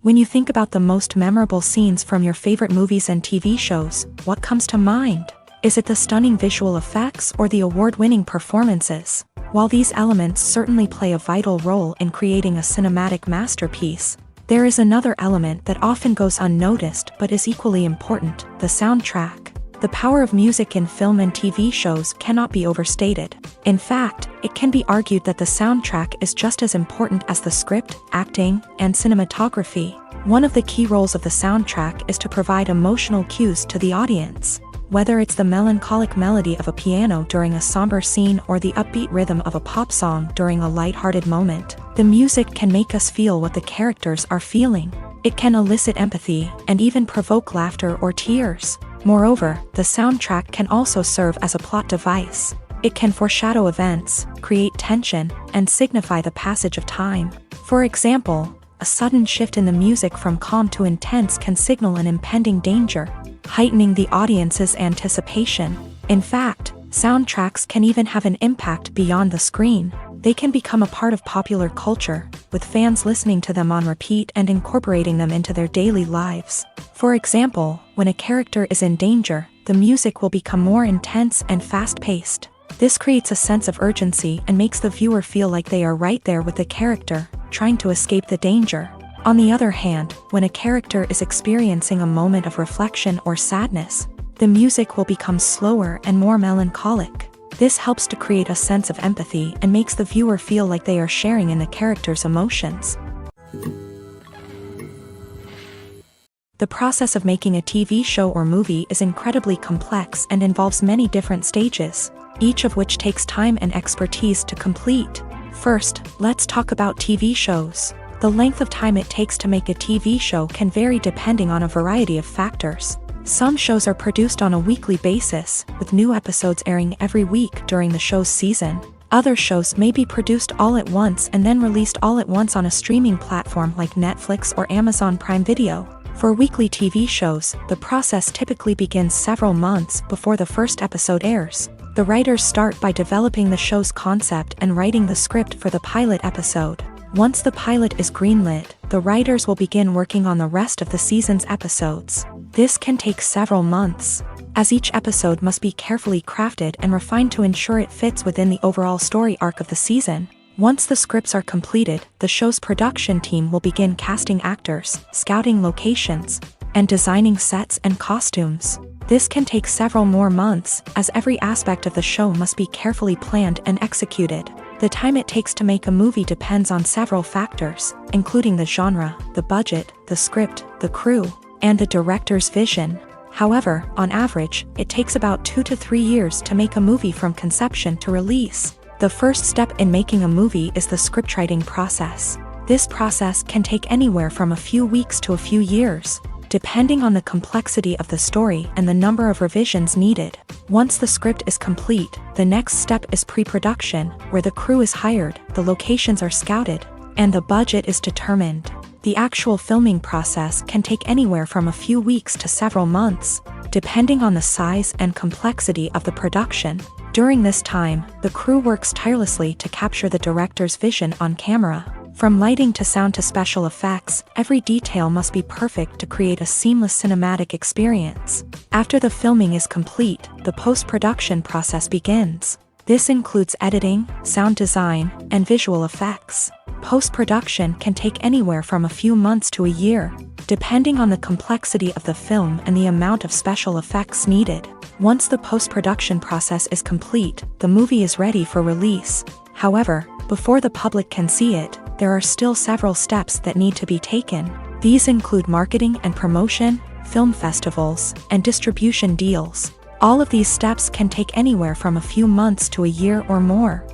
When you think about the most memorable scenes from your favorite movies and TV shows, what comes to mind? Is it the stunning visual effects or the award-winning performances? While these elements certainly play a vital role in creating a cinematic masterpiece, there is another element that often goes unnoticed but is equally important: the soundtrack. The power of music in film and TV shows cannot be overstated. In fact, it can be argued that the soundtrack is just as important as the script, acting, and cinematography. One of the key roles of the soundtrack is to provide emotional cues to the audience. Whether it's the melancholic melody of a piano during a somber scene or the upbeat rhythm of a pop song during a light-hearted moment, the music can make us feel what the characters are feeling. It can elicit empathy and even provoke laughter or tears. Moreover, the soundtrack can also serve as a plot device. It can foreshadow events, create tension, and signify the passage of time. For example, a sudden shift in the music from calm to intense can signal an impending danger, heightening the audience's anticipation. In fact, soundtracks can even have an impact beyond the screen. They can become a part of popular culture, with fans listening to them on repeat and incorporating them into their daily lives. For example, when a character is in danger, the music will become more intense and fast-paced. This creates a sense of urgency and makes the viewer feel like they are right there with the character, trying to escape the danger. On the other hand, when a character is experiencing a moment of reflection or sadness, the music will become slower and more melancholic. This helps to create a sense of empathy and makes the viewer feel like they are sharing in the character's emotions. The process of making a TV show or movie is incredibly complex and involves many different stages, each of which takes time and expertise to complete. First, let's talk about TV shows. The length of time it takes to make a TV show can vary depending on a variety of factors. Some shows are produced on a weekly basis, with new episodes airing every week during the show's season. Other shows may be produced all at once and then released all at once on a streaming platform like Netflix or Amazon Prime Video. For weekly TV shows, the process typically begins several months before the first episode airs. The writers start by developing the show's concept and writing the script for the pilot episode. Once the pilot is greenlit, the writers will begin working on the rest of the season's episodes. This can take several months, as each episode must be carefully crafted and refined to ensure it fits within the overall story arc of the season. Once the scripts are completed, the show's production team will begin casting actors, scouting locations, and designing sets and costumes. This can take several more months, as every aspect of the show must be carefully planned and executed. The time it takes to make a movie depends on several factors, including the genre, the budget, the script, the crew, and the director's vision. However, on average, it takes about 2 to 3 years to make a movie from conception to release. The first step in making a movie is the scriptwriting process. This process can take anywhere from a few weeks to a few years, depending on the complexity of the story and the number of revisions needed. Once the script is complete, the next step is pre-production, where the crew is hired, the locations are scouted, and the budget is determined. The actual filming process can take anywhere from a few weeks to several months, depending on the size and complexity of the production. During this time, the crew works tirelessly to capture the director's vision on camera. From lighting to sound to special effects, every detail must be perfect to create a seamless cinematic experience. After the filming is complete, the post-production process begins. This includes editing, sound design, and visual effects. Post-production can take anywhere from a few months to a year, depending on the complexity of the film and the amount of special effects needed. Once the post-production process is complete, the movie is ready for release. However, before the public can see it, there are still several steps that need to be taken. These include marketing and promotion, film festivals, and distribution deals. All of these steps can take anywhere from a few months to a year or more.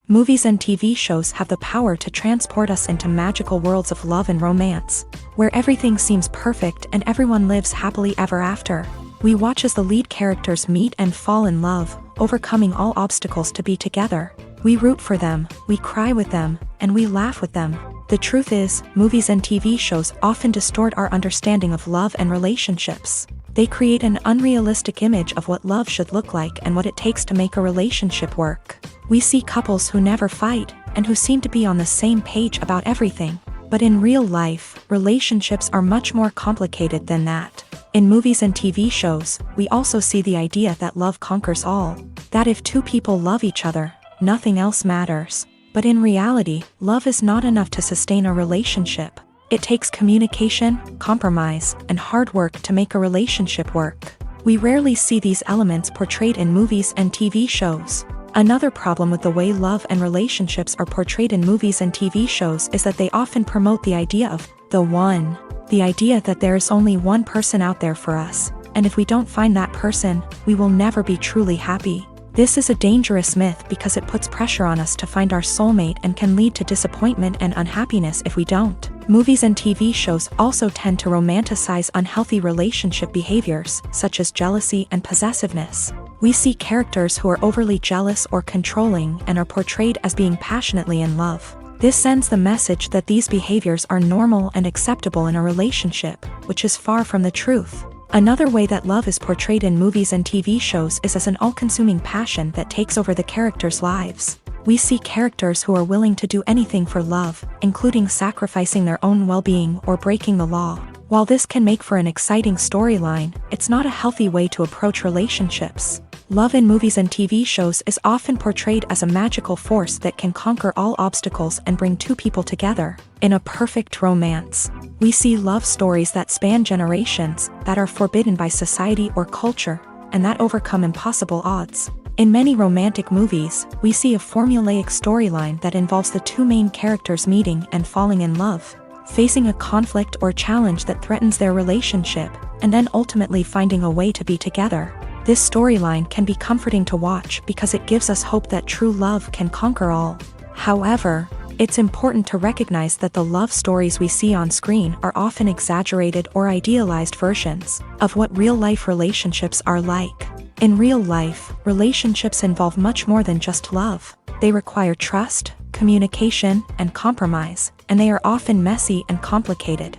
Movies and TV shows have the power to transport us into magical worlds of love and romance, where everything seems perfect and everyone lives happily ever after. We watch as the lead characters meet and fall in love, overcoming all obstacles to be together. We root for them, we cry with them, and we laugh with them. The truth is, movies and TV shows often distort our understanding of love and relationships. They create an unrealistic image of what love should look like and what it takes to make a relationship work. We see couples who never fight, and who seem to be on the same page about everything. But in real life, relationships are much more complicated than that. In movies and TV shows, we also see the idea that love conquers all. That if two people love each other, nothing else matters. But in reality, love is not enough to sustain a relationship. It takes communication, compromise, and hard work to make a relationship work. We rarely see these elements portrayed in movies and TV shows. Another problem with the way love and relationships are portrayed in movies and TV shows is that they often promote the idea of the one. The idea that there is only one person out there for us, and if we don't find that person, we will never be truly happy. This is a dangerous myth because it puts pressure on us to find our soulmate and can lead to disappointment and unhappiness if we don't. Movies and TV shows also tend to romanticize unhealthy relationship behaviors, such as jealousy and possessiveness. We see characters who are overly jealous or controlling and are portrayed as being passionately in love. This sends the message that these behaviors are normal and acceptable in a relationship, which is far from the truth. Another way that love is portrayed in movies and TV shows is as an all-consuming passion that takes over the characters' lives. We see characters who are willing to do anything for love, including sacrificing their own well-being or breaking the law. While this can make for an exciting storyline, it's not a healthy way to approach relationships. Love in movies and TV shows is often portrayed as a magical force that can conquer all obstacles and bring two people together. In a perfect romance, we see love stories that span generations, that are forbidden by society or culture, and that overcome impossible odds. In many romantic movies, we see a formulaic storyline that involves the two main characters meeting and falling in love, facing a conflict or challenge that threatens their relationship, and then ultimately finding a way to be together. This storyline can be comforting to watch because it gives us hope that true love can conquer all. However, it's important to recognize that the love stories we see on screen are often exaggerated or idealized versions of what real-life relationships are like. In real life, relationships involve much more than just love. They require trust, communication, and compromise, and they are often messy and complicated.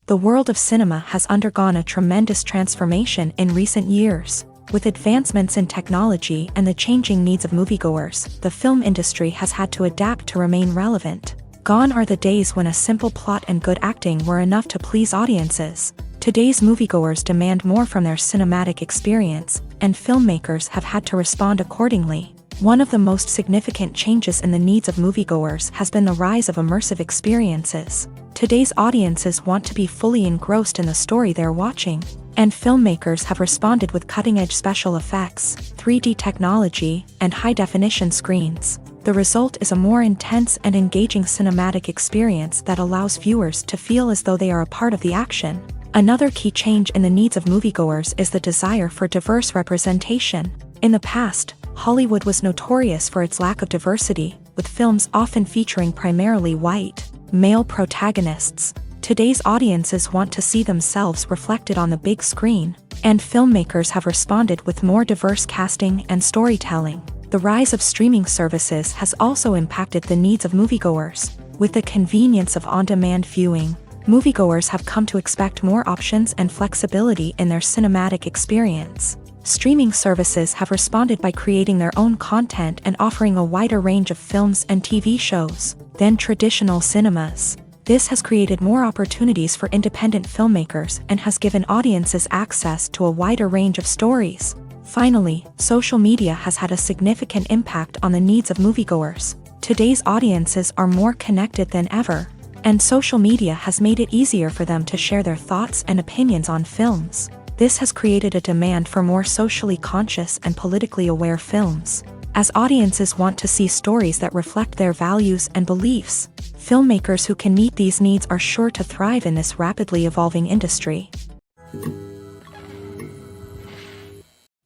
The world of cinema has undergone a tremendous transformation in recent years. With advancements in technology and the changing needs of moviegoers, the film industry has had to adapt to remain relevant. Gone are the days when a simple plot and good acting were enough to please audiences. Today's moviegoers demand more from their cinematic experience, and filmmakers have had to respond accordingly. One of the most significant changes in the needs of moviegoers has been the rise of immersive experiences. Today's audiences want to be fully engrossed in the story they're watching, and filmmakers have responded with cutting-edge special effects, 3D technology, and high-definition screens. The result is a more intense and engaging cinematic experience that allows viewers to feel as though they are a part of the action. Another key change in the needs of moviegoers is the desire for diverse representation. In the past, Hollywood was notorious for its lack of diversity, with films often featuring primarily white, male protagonists. Today's audiences want to see themselves reflected on the big screen, and filmmakers have responded with more diverse casting and storytelling. The rise of streaming services has also impacted the needs of moviegoers. With the convenience of on-demand viewing, moviegoers have come to expect more options and flexibility in their cinematic experience. Streaming services have responded by creating their own content and offering a wider range of films and TV shows than traditional cinemas. This has created more opportunities for independent filmmakers and has given audiences access to a wider range of stories. Finally, social media has had a significant impact on the needs of moviegoers. Today's audiences are more connected than ever, and social media has made it easier for them to share their thoughts and opinions on films. This has created a demand for more socially conscious and politically aware films. As audiences want to see stories that reflect their values and beliefs, filmmakers who can meet these needs are sure to thrive in this rapidly evolving industry.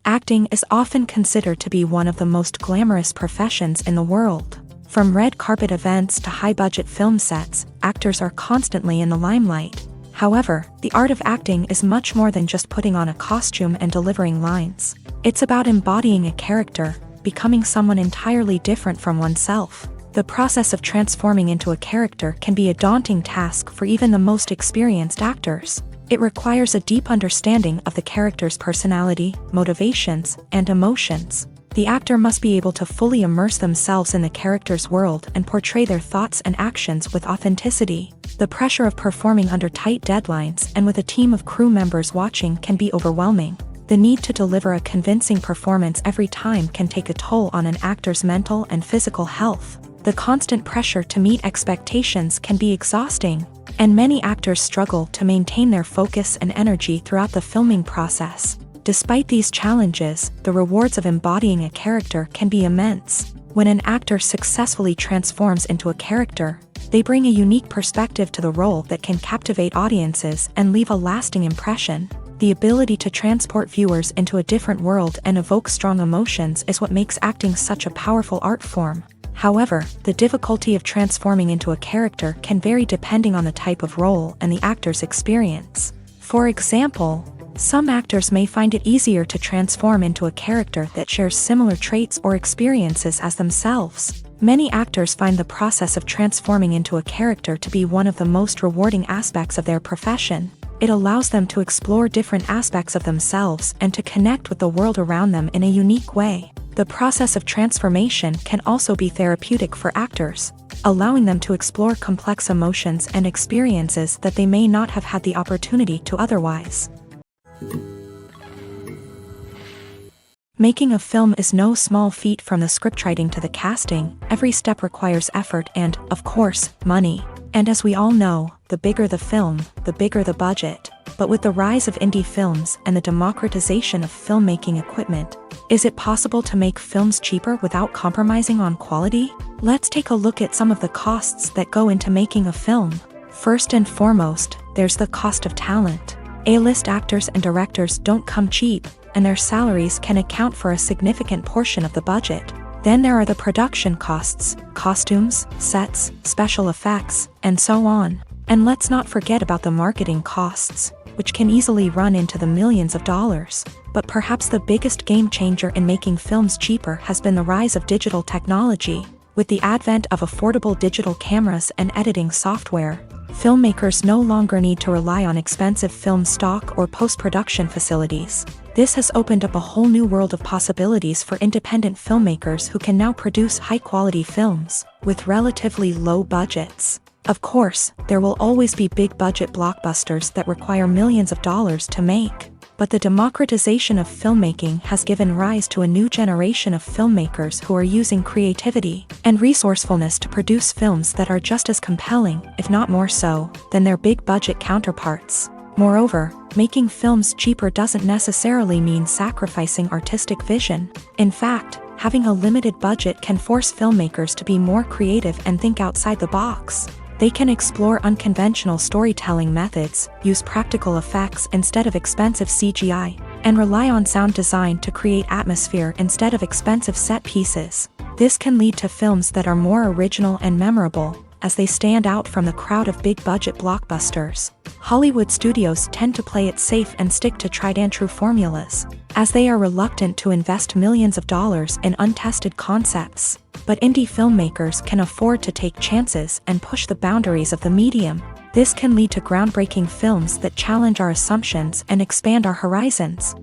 Acting is often considered to be one of the most glamorous professions in the world. From red carpet events to high-budget film sets, actors are constantly in the limelight. However, the art of acting is much more than just putting on a costume and delivering lines. It's about embodying a character, becoming someone entirely different from oneself. The process of transforming into a character can be a daunting task for even the most experienced actors. It requires a deep understanding of the character's personality, motivations, and emotions. The actor must be able to fully immerse themselves in the character's world and portray their thoughts and actions with authenticity. The pressure of performing under tight deadlines and with a team of crew members watching can be overwhelming. The need to deliver a convincing performance every time can take a toll on an actor's mental and physical health. The constant pressure to meet expectations can be exhausting, and many actors struggle to maintain their focus and energy throughout the filming process. Despite these challenges, the rewards of embodying a character can be immense. When an actor successfully transforms into a character, they bring a unique perspective to the role that can captivate audiences and leave a lasting impression. The ability to transport viewers into a different world and evoke strong emotions is what makes acting such a powerful art form. However, the difficulty of transforming into a character can vary depending on the type of role and the actor's experience. For example, some actors may find it easier to transform into a character that shares similar traits or experiences as themselves. Many actors find the process of transforming into a character to be one of the most rewarding aspects of their profession. It allows them to explore different aspects of themselves and to connect with the world around them in a unique way. The process of transformation can also be therapeutic for actors, allowing them to explore complex emotions and experiences that they may not have had the opportunity to otherwise. Making a film is no small feat. From the scriptwriting to the casting, every step requires effort and, of course, money. And as we all know, the bigger the film, the bigger the budget. But with the rise of indie films and the democratization of filmmaking equipment, is it possible to make films cheaper without compromising on quality? Let's take a look at some of the costs that go into making a film. First and foremost, there's the cost of talent. A-list actors and directors don't come cheap, and their salaries can account for a significant portion of the budget. Then there are the production costs, costumes, sets, special effects, and so on. And let's not forget about the marketing costs, which can easily run into the millions of dollars. But perhaps the biggest game changer in making films cheaper has been the rise of digital technology. With the advent of affordable digital cameras and editing software, filmmakers no longer need to rely on expensive film stock or post-production facilities. This has opened up a whole new world of possibilities for independent filmmakers who can now produce high-quality films with relatively low budgets. Of course, there will always be big-budget blockbusters that require millions of dollars to make. But the democratization of filmmaking has given rise to a new generation of filmmakers who are using creativity and resourcefulness to produce films that are just as compelling, if not more so, than their big-budget counterparts. Moreover, making films cheaper doesn't necessarily mean sacrificing artistic vision. In fact, having a limited budget can force filmmakers to be more creative and think outside the box. They can explore unconventional storytelling methods, use practical effects instead of expensive CGI, and rely on sound design to create atmosphere instead of expensive set pieces. This can lead to films that are more original and memorable, as they stand out from the crowd of big-budget blockbusters. Hollywood studios tend to play it safe and stick to tried-and-true formulas, as they are reluctant to invest millions of dollars in untested concepts. But indie filmmakers can afford to take chances and push the boundaries of the medium. This can lead to groundbreaking films that challenge our assumptions and expand our horizons.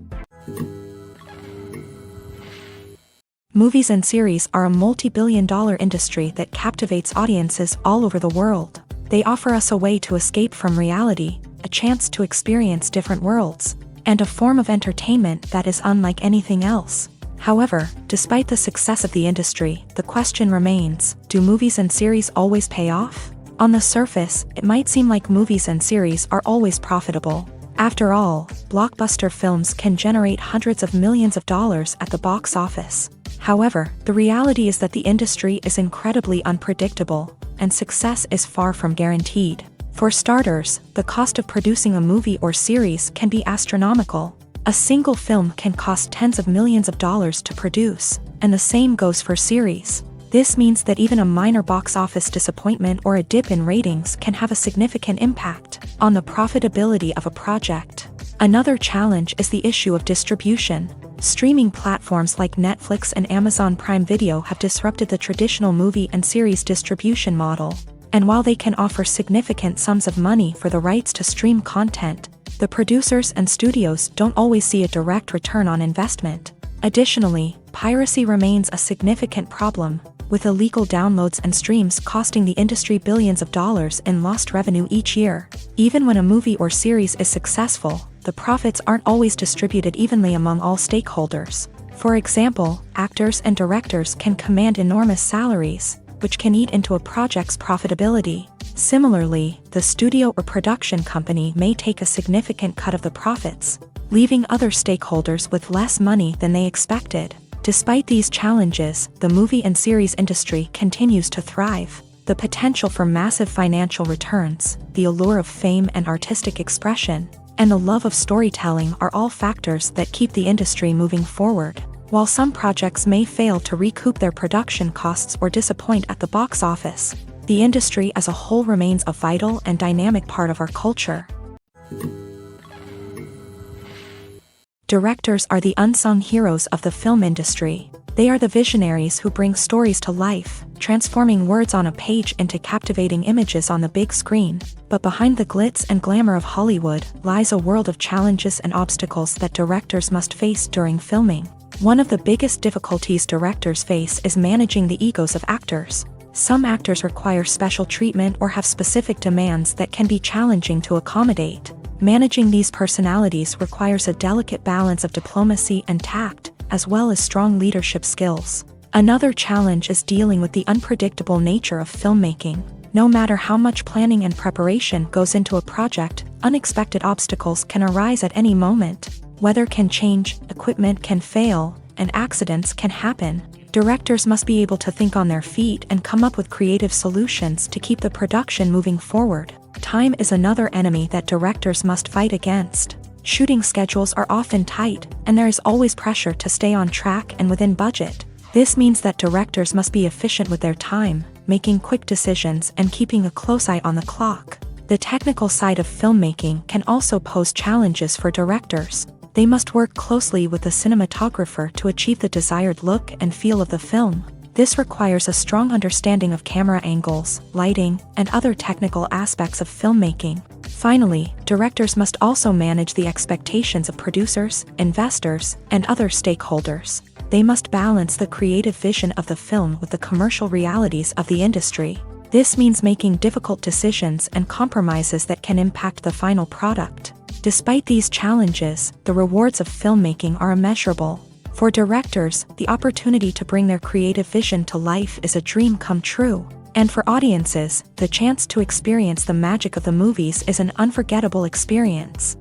Movies and series are a multi-billion-dollar industry that captivates audiences all over the world. They offer us a way to escape from reality, a chance to experience different worlds, and a form of entertainment that is unlike anything else. However, despite the success of the industry, the question remains, do movies and series always pay off? On the surface, it might seem like movies and series are always profitable. After all, blockbuster films can generate hundreds of millions of dollars at the box office. However, the reality is that the industry is incredibly unpredictable, and success is far from guaranteed. For starters, the cost of producing a movie or series can be astronomical. A single film can cost tens of millions of dollars to produce, and the same goes for series. This means that even a minor box office disappointment or a dip in ratings can have a significant impact on the profitability of a project. Another challenge is the issue of distribution. Streaming platforms like Netflix and Amazon Prime Video have disrupted the traditional movie and series distribution model. And while they can offer significant sums of money for the rights to stream content, the producers and studios don't always see a direct return on investment. Additionally, piracy remains a significant problem, with illegal downloads and streams costing the industry billions of dollars in lost revenue each year. Even when a movie or series is successful, the profits aren't always distributed evenly among all stakeholders. For example, actors and directors can command enormous salaries, which can eat into a project's profitability. Similarly, the studio or production company may take a significant cut of the profits, leaving other stakeholders with less money than they expected. Despite these challenges, the movie and series industry continues to thrive. The potential for massive financial returns, the allure of fame and artistic expression, and the love of storytelling are all factors that keep the industry moving forward. While some projects may fail to recoup their production costs or disappoint at the box office, the industry as a whole remains a vital and dynamic part of our culture. Directors are the unsung heroes of the film industry. They are the visionaries who bring stories to life, transforming words on a page into captivating images on the big screen. But behind the glitz and glamour of Hollywood lies a world of challenges and obstacles that directors must face during filming. One of the biggest difficulties directors face is managing the egos of actors. Some actors require special treatment or have specific demands that can be challenging to accommodate. Managing these personalities requires a delicate balance of diplomacy and tact, as well as strong leadership skills. Another challenge is dealing with the unpredictable nature of filmmaking. No matter how much planning and preparation goes into a project, unexpected obstacles can arise at any moment. Weather can change, equipment can fail, and accidents can happen. Directors must be able to think on their feet and come up with creative solutions to keep the production moving forward. Time is another enemy that directors must fight against. Shooting schedules are often tight, and there is always pressure to stay on track and within budget. This means that directors must be efficient with their time, making quick decisions and keeping a close eye on the clock. The technical side of filmmaking can also pose challenges for directors. They must work closely with the cinematographer to achieve the desired look and feel of the film. This requires a strong understanding of camera angles, lighting, and other technical aspects of filmmaking. Finally, directors must also manage the expectations of producers, investors, and other stakeholders. They must balance the creative vision of the film with the commercial realities of the industry. This means making difficult decisions and compromises that can impact the final product. Despite these challenges, the rewards of filmmaking are immeasurable. For directors, the opportunity to bring their creative vision to life is a dream come true. And for audiences, the chance to experience the magic of the movies is an unforgettable experience.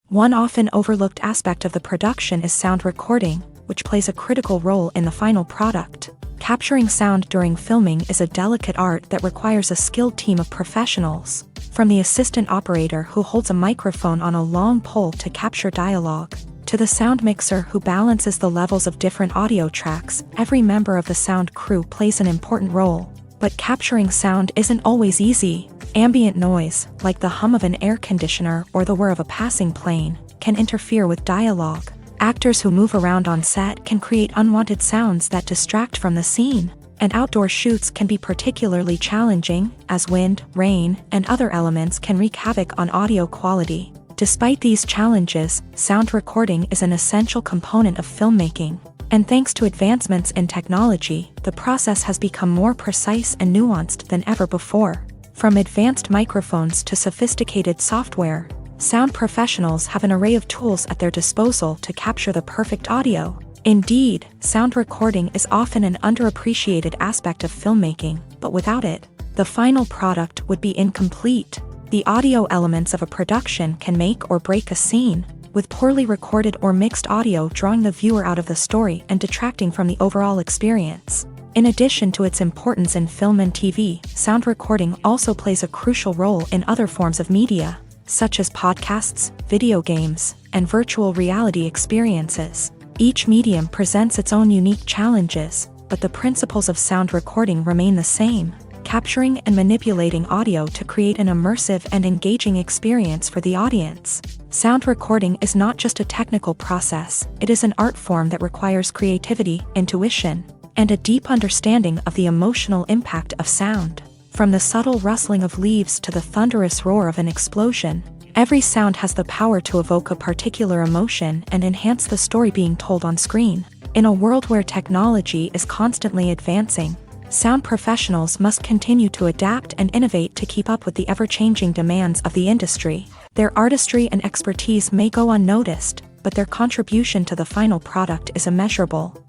One often overlooked aspect of the production is sound recording, which plays a critical role in the final product. Capturing sound during filming is a delicate art that requires a skilled team of professionals. From the assistant operator who holds a microphone on a long pole to capture dialogue, to the sound mixer who balances the levels of different audio tracks, every member of the sound crew plays an important role. But capturing sound isn't always easy. Ambient noise, like the hum of an air conditioner or the whir of a passing plane, can interfere with dialogue. Actors who move around on set can create unwanted sounds that distract from the scene. And outdoor shoots can be particularly challenging, as wind, rain, and other elements can wreak havoc on audio quality. Despite these challenges, sound recording is an essential component of filmmaking. And thanks to advancements in technology, the process has become more precise and nuanced than ever before. From advanced microphones to sophisticated software, sound professionals have an array of tools at their disposal to capture the perfect audio. Indeed, sound recording is often an underappreciated aspect of filmmaking, but without it, the final product would be incomplete. The audio elements of a production can make or break a scene, with poorly recorded or mixed audio drawing the viewer out of the story and detracting from the overall experience. In addition to its importance in film and TV, sound recording also plays a crucial role in other forms of media, such as podcasts, video games, and virtual reality experiences. Each medium presents its own unique challenges, but the principles of sound recording remain the same. capturing and manipulating audio to create an immersive and engaging experience for the audience. Sound recording is not just a technical process, it is an art form that requires creativity, intuition, and a deep understanding of the emotional impact of sound. From the subtle rustling of leaves to the thunderous roar of an explosion, every sound has the power to evoke a particular emotion and enhance the story being told on screen. In a world where technology is constantly advancing, sound professionals must continue to adapt and innovate to keep up with the ever-changing demands of the industry. Their artistry and expertise may go unnoticed, but their contribution to the final product is immeasurable.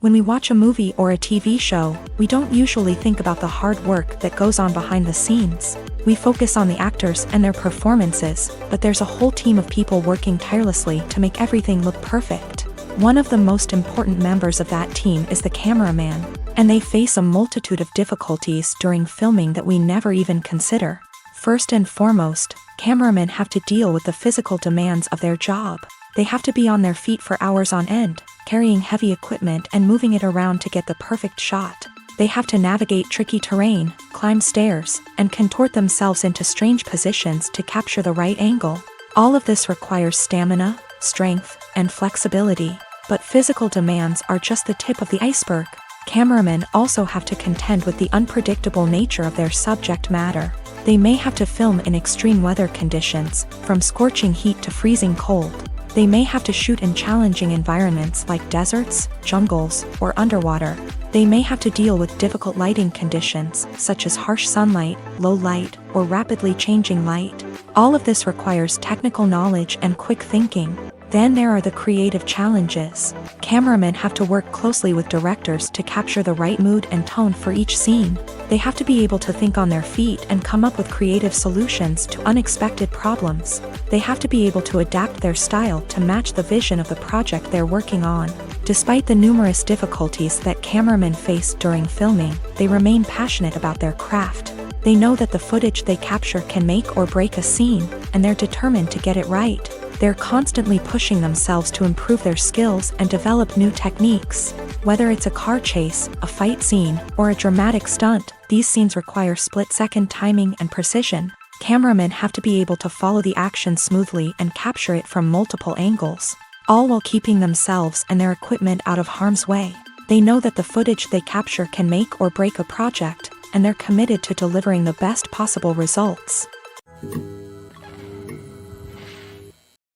When we watch a movie or a TV show, we don't usually think about the hard work that goes on behind the scenes. We focus on the actors and their performances, but there's a whole team of people working tirelessly to make everything look perfect. One of the most important members of that team is the cameraman, and they face a multitude of difficulties during filming that we never even consider. First and foremost, cameramen have to deal with the physical demands of their job. They have to be on their feet for hours on end, carrying heavy equipment and moving it around to get the perfect shot. They have to navigate tricky terrain, climb stairs, and contort themselves into strange positions to capture the right angle. All of this requires stamina, strength, and flexibility. But physical demands are just the tip of the iceberg. Cameramen also have to contend with the unpredictable nature of their subject matter. They may have to film in extreme weather conditions, from scorching heat to freezing cold. They may have to shoot in challenging environments like deserts, jungles, or underwater. They may have to deal with difficult lighting conditions, such as harsh sunlight, low light, or rapidly changing light. All of this requires technical knowledge and quick thinking. Then there are the creative challenges. Cameramen have to work closely with directors to capture the right mood and tone for each scene. They have to be able to think on their feet and come up with creative solutions to unexpected problems. They have to be able to adapt their style to match the vision of the project they're working on. Despite the numerous difficulties that cameramen face during filming, they remain passionate about their craft. They know that the footage they capture can make or break a scene, and they're determined to get it right. They're constantly pushing themselves to improve their skills and develop new techniques. Whether it's a car chase, a fight scene, or a dramatic stunt, these scenes require split-second timing and precision. Cameramen have to be able to follow the action smoothly and capture it from multiple angles, all while keeping themselves and their equipment out of harm's way. They know that the footage they capture can make or break a project, and they're committed to delivering the best possible results.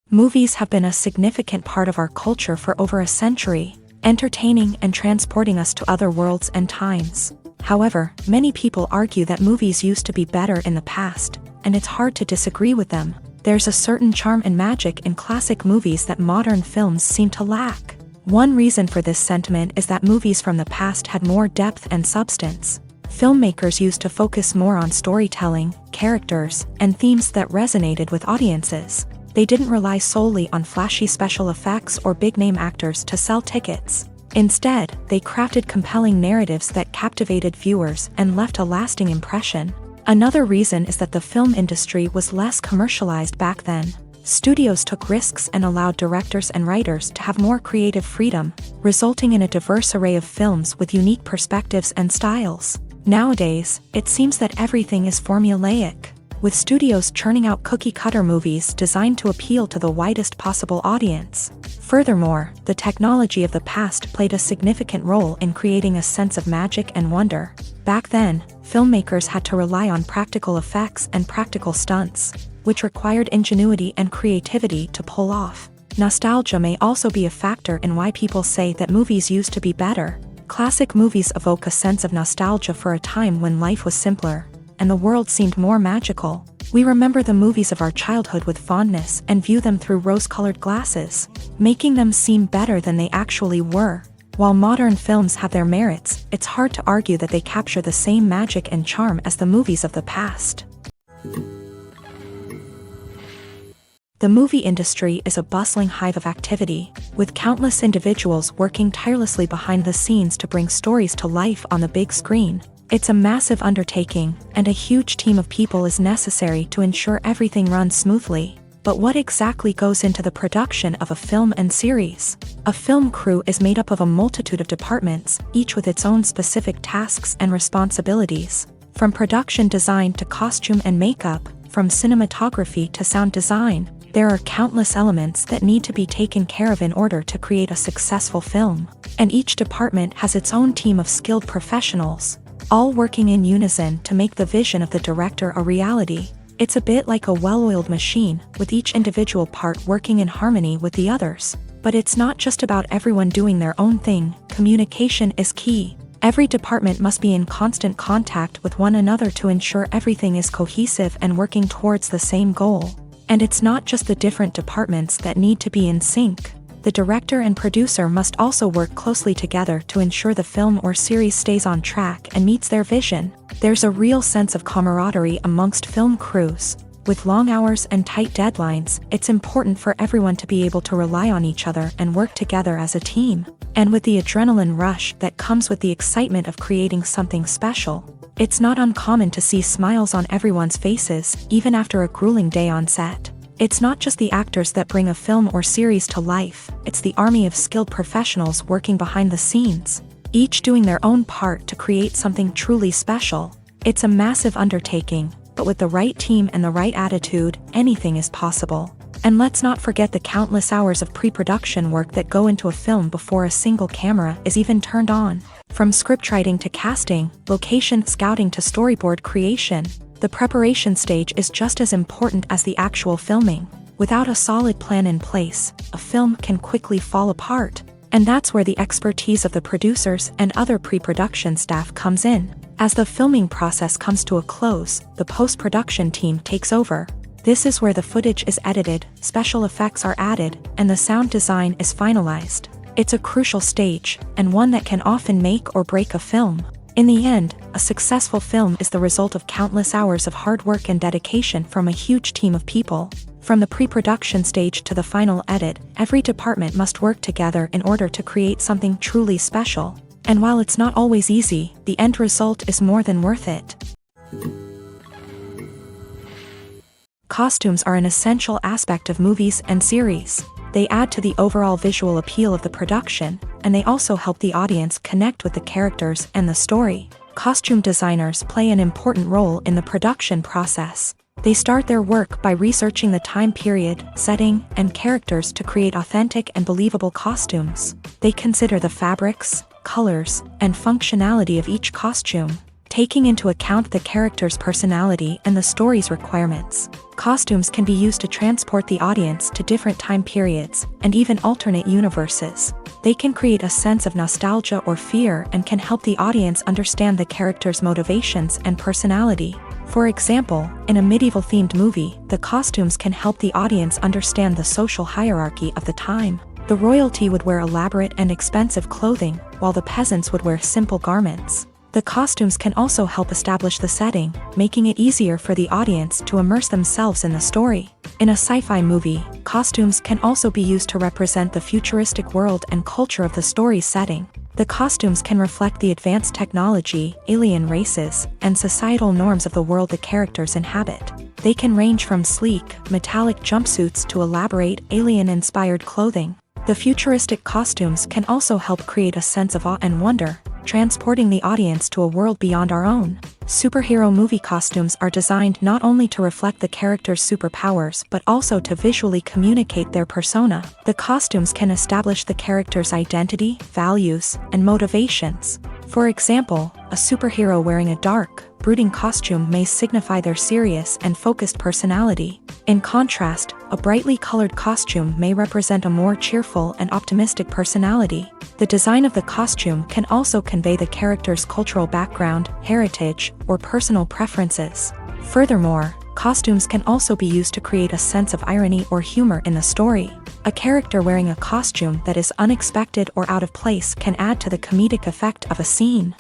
Movies have been a significant part of our culture for over a century, entertaining and transporting us to other worlds and times. However, many people argue that movies used to be better in the past, and it's hard to disagree with them. There's a certain charm and magic in classic movies that modern films seem to lack. One reason for this sentiment is that movies from the past had more depth and substance. Filmmakers used to focus more on storytelling, characters, and themes that resonated with audiences. They didn't rely solely on flashy special effects or big-name actors to sell tickets. Instead, they crafted compelling narratives that captivated viewers and left a lasting impression. Another reason is that the film industry was less commercialized back then. Studios took risks and allowed directors and writers to have more creative freedom, resulting in a diverse array of films with unique perspectives and styles. Nowadays, it seems that everything is formulaic, with studios churning out cookie-cutter movies designed to appeal to the widest possible audience. Furthermore, the technology of the past played a significant role in creating a sense of magic and wonder. Back then, filmmakers had to rely on practical effects and practical stunts, which required ingenuity and creativity to pull off. Nostalgia may also be a factor in why people say that movies used to be better. Classic movies evoke a sense of nostalgia for a time when life was simpler, and the world seemed more magical. We remember the movies of our childhood with fondness and view them through rose-colored glasses, making them seem better than they actually were. While modern films have their merits, it's hard to argue that they capture the same magic and charm as the movies of the past. The movie industry is a bustling hive of activity, with countless individuals working tirelessly behind the scenes to bring stories to life on the big screen. It's a massive undertaking, and a huge team of people is necessary to ensure everything runs smoothly. But what exactly goes into the production of a film and series? A film crew is made up of a multitude of departments, each with its own specific tasks and responsibilities. From production design to costume and makeup, from cinematography to sound design, there are countless elements that need to be taken care of in order to create a successful film. And each department has its own team of skilled professionals, all working in unison to make the vision of the director a reality. It's a bit like a well-oiled machine, with each individual part working in harmony with the others. But it's not just about everyone doing their own thing. Communication is key. Every department must be in constant contact with one another to ensure everything is cohesive and working towards the same goal. And it's not just the different departments that need to be in sync. The director and producer must also work closely together to ensure the film or series stays on track and meets their vision. There's a real sense of camaraderie amongst film crews. With long hours and tight deadlines, it's important for everyone to be able to rely on each other and work together as a team. And with the adrenaline rush that comes with the excitement of creating something special, it's not uncommon to see smiles on everyone's faces, even after a grueling day on set. It's not just the actors that bring a film or series to life, it's the army of skilled professionals working behind the scenes, each doing their own part to create something truly special. It's a massive undertaking, but with the right team and the right attitude, anything is possible. And let's not forget the countless hours of pre-production work that go into a film before a single camera is even turned on. From scriptwriting to casting, location scouting to storyboard creation, the preparation stage is just as important as the actual filming. Without a solid plan in place, a film can quickly fall apart. And that's where the expertise of the producers and other pre-production staff comes in. As the filming process comes to a close, the post-production team takes over. This is where the footage is edited, special effects are added, and the sound design is finalized. It's a crucial stage, and one that can often make or break a film. In the end, a successful film is the result of countless hours of hard work and dedication from a huge team of people. From the pre-production stage to the final edit, every department must work together in order to create something truly special. And while it's not always easy, the end result is more than worth it. Costumes are an essential aspect of movies and series. They add to the overall visual appeal of the production, and they also help the audience connect with the characters and the story. Costume designers play an important role in the production process. They start their work by researching the time period, setting, and characters to create authentic and believable costumes. They consider the fabrics, colors, and functionality of each costume, taking into account the character's personality and the story's requirements. Costumes can be used to transport the audience to different time periods, and even alternate universes. They can create a sense of nostalgia or fear and can help the audience understand the character's motivations and personality. For example, in a medieval-themed movie, the costumes can help the audience understand the social hierarchy of the time. The royalty would wear elaborate and expensive clothing, while the peasants would wear simple garments. The costumes can also help establish the setting, making it easier for the audience to immerse themselves in the story. In a sci-fi movie, costumes can also be used to represent the futuristic world and culture of the story's setting. The costumes can reflect the advanced technology, alien races, and societal norms of the world the characters inhabit. They can range from sleek, metallic jumpsuits to elaborate, alien-inspired clothing. The futuristic costumes can also help create a sense of awe and wonder, transporting the audience to a world beyond our own. Superhero movie costumes are designed not only to reflect the character's superpowers but also to visually communicate their persona. The costumes can establish the character's identity, values, and motivations. For example, a superhero wearing a dark, brooding costume may signify their serious and focused personality. In contrast, a brightly colored costume may represent a more cheerful and optimistic personality. The design of the costume can also convey the character's cultural background, heritage, or personal preferences. Furthermore, costumes can also be used to create a sense of irony or humor in the story. A character wearing a costume that is unexpected or out of place can add to the comedic effect of a scene.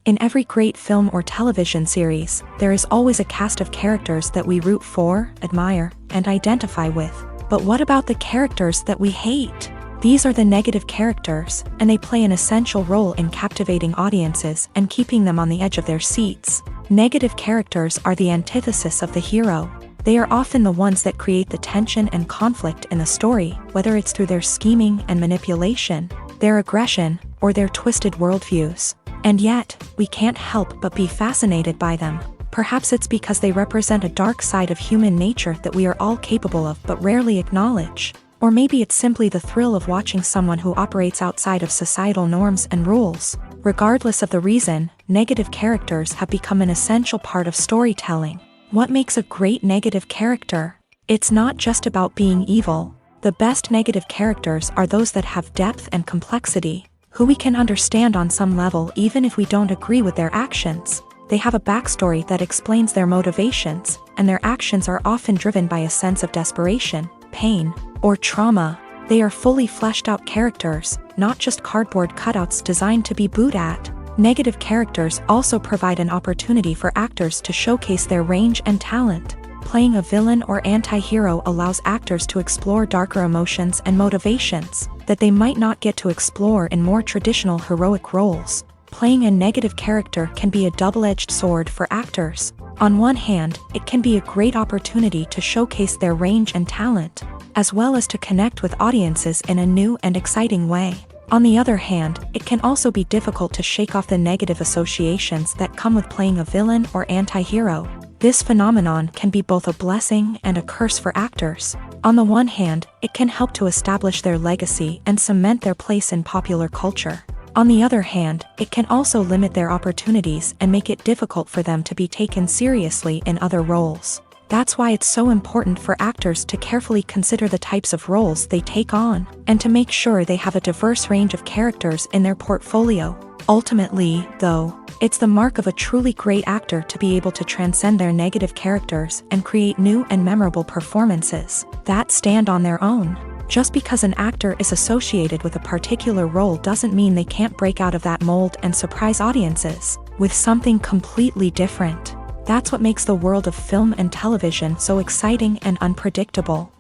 In every great film or television series, there is always a cast of characters that we root for, admire, and identify with. But what about the characters that we hate? These are the negative characters, and they play an essential role in captivating audiences and keeping them on the edge of their seats. Negative characters are the antithesis of the hero. They are often the ones that create the tension and conflict in the story, whether it's through their scheming and manipulation, their aggression, or their twisted worldviews. And yet, we can't help but be fascinated by them. Perhaps it's because they represent a dark side of human nature that we are all capable of but rarely acknowledge. Or maybe it's simply the thrill of watching someone who operates outside of societal norms and rules. Regardless of the reason, negative characters have become an essential part of storytelling. What makes a great negative character? It's not just about being evil. The best negative characters are those that have depth and complexity, who we can understand on some level even if we don't agree with their actions. They have a backstory that explains their motivations, and their actions are often driven by a sense of desperation, pain, or trauma. They are fully fleshed out characters, not just cardboard cutouts designed to be booed at. Negative characters also provide an opportunity for actors to showcase their range and talent. Playing a villain or anti-hero allows actors to explore darker emotions and motivations that they might not get to explore in more traditional heroic roles. Playing a negative character can be a double-edged sword for actors. On one hand, it can be a great opportunity to showcase their range and talent, as well as to connect with audiences in a new and exciting way. On the other hand, it can also be difficult to shake off the negative associations that come with playing a villain or anti-hero. This phenomenon can be both a blessing and a curse for actors. On the one hand, it can help to establish their legacy and cement their place in popular culture. On the other hand, it can also limit their opportunities and make it difficult for them to be taken seriously in other roles. That's why it's so important for actors to carefully consider the types of roles they take on, and to make sure they have a diverse range of characters in their portfolio. Ultimately, though, it's the mark of a truly great actor to be able to transcend their negative characters and create new and memorable performances that stand on their own. Just because an actor is associated with a particular role doesn't mean they can't break out of that mold and surprise audiences with something completely different. That's what makes the world of film and television so exciting and unpredictable.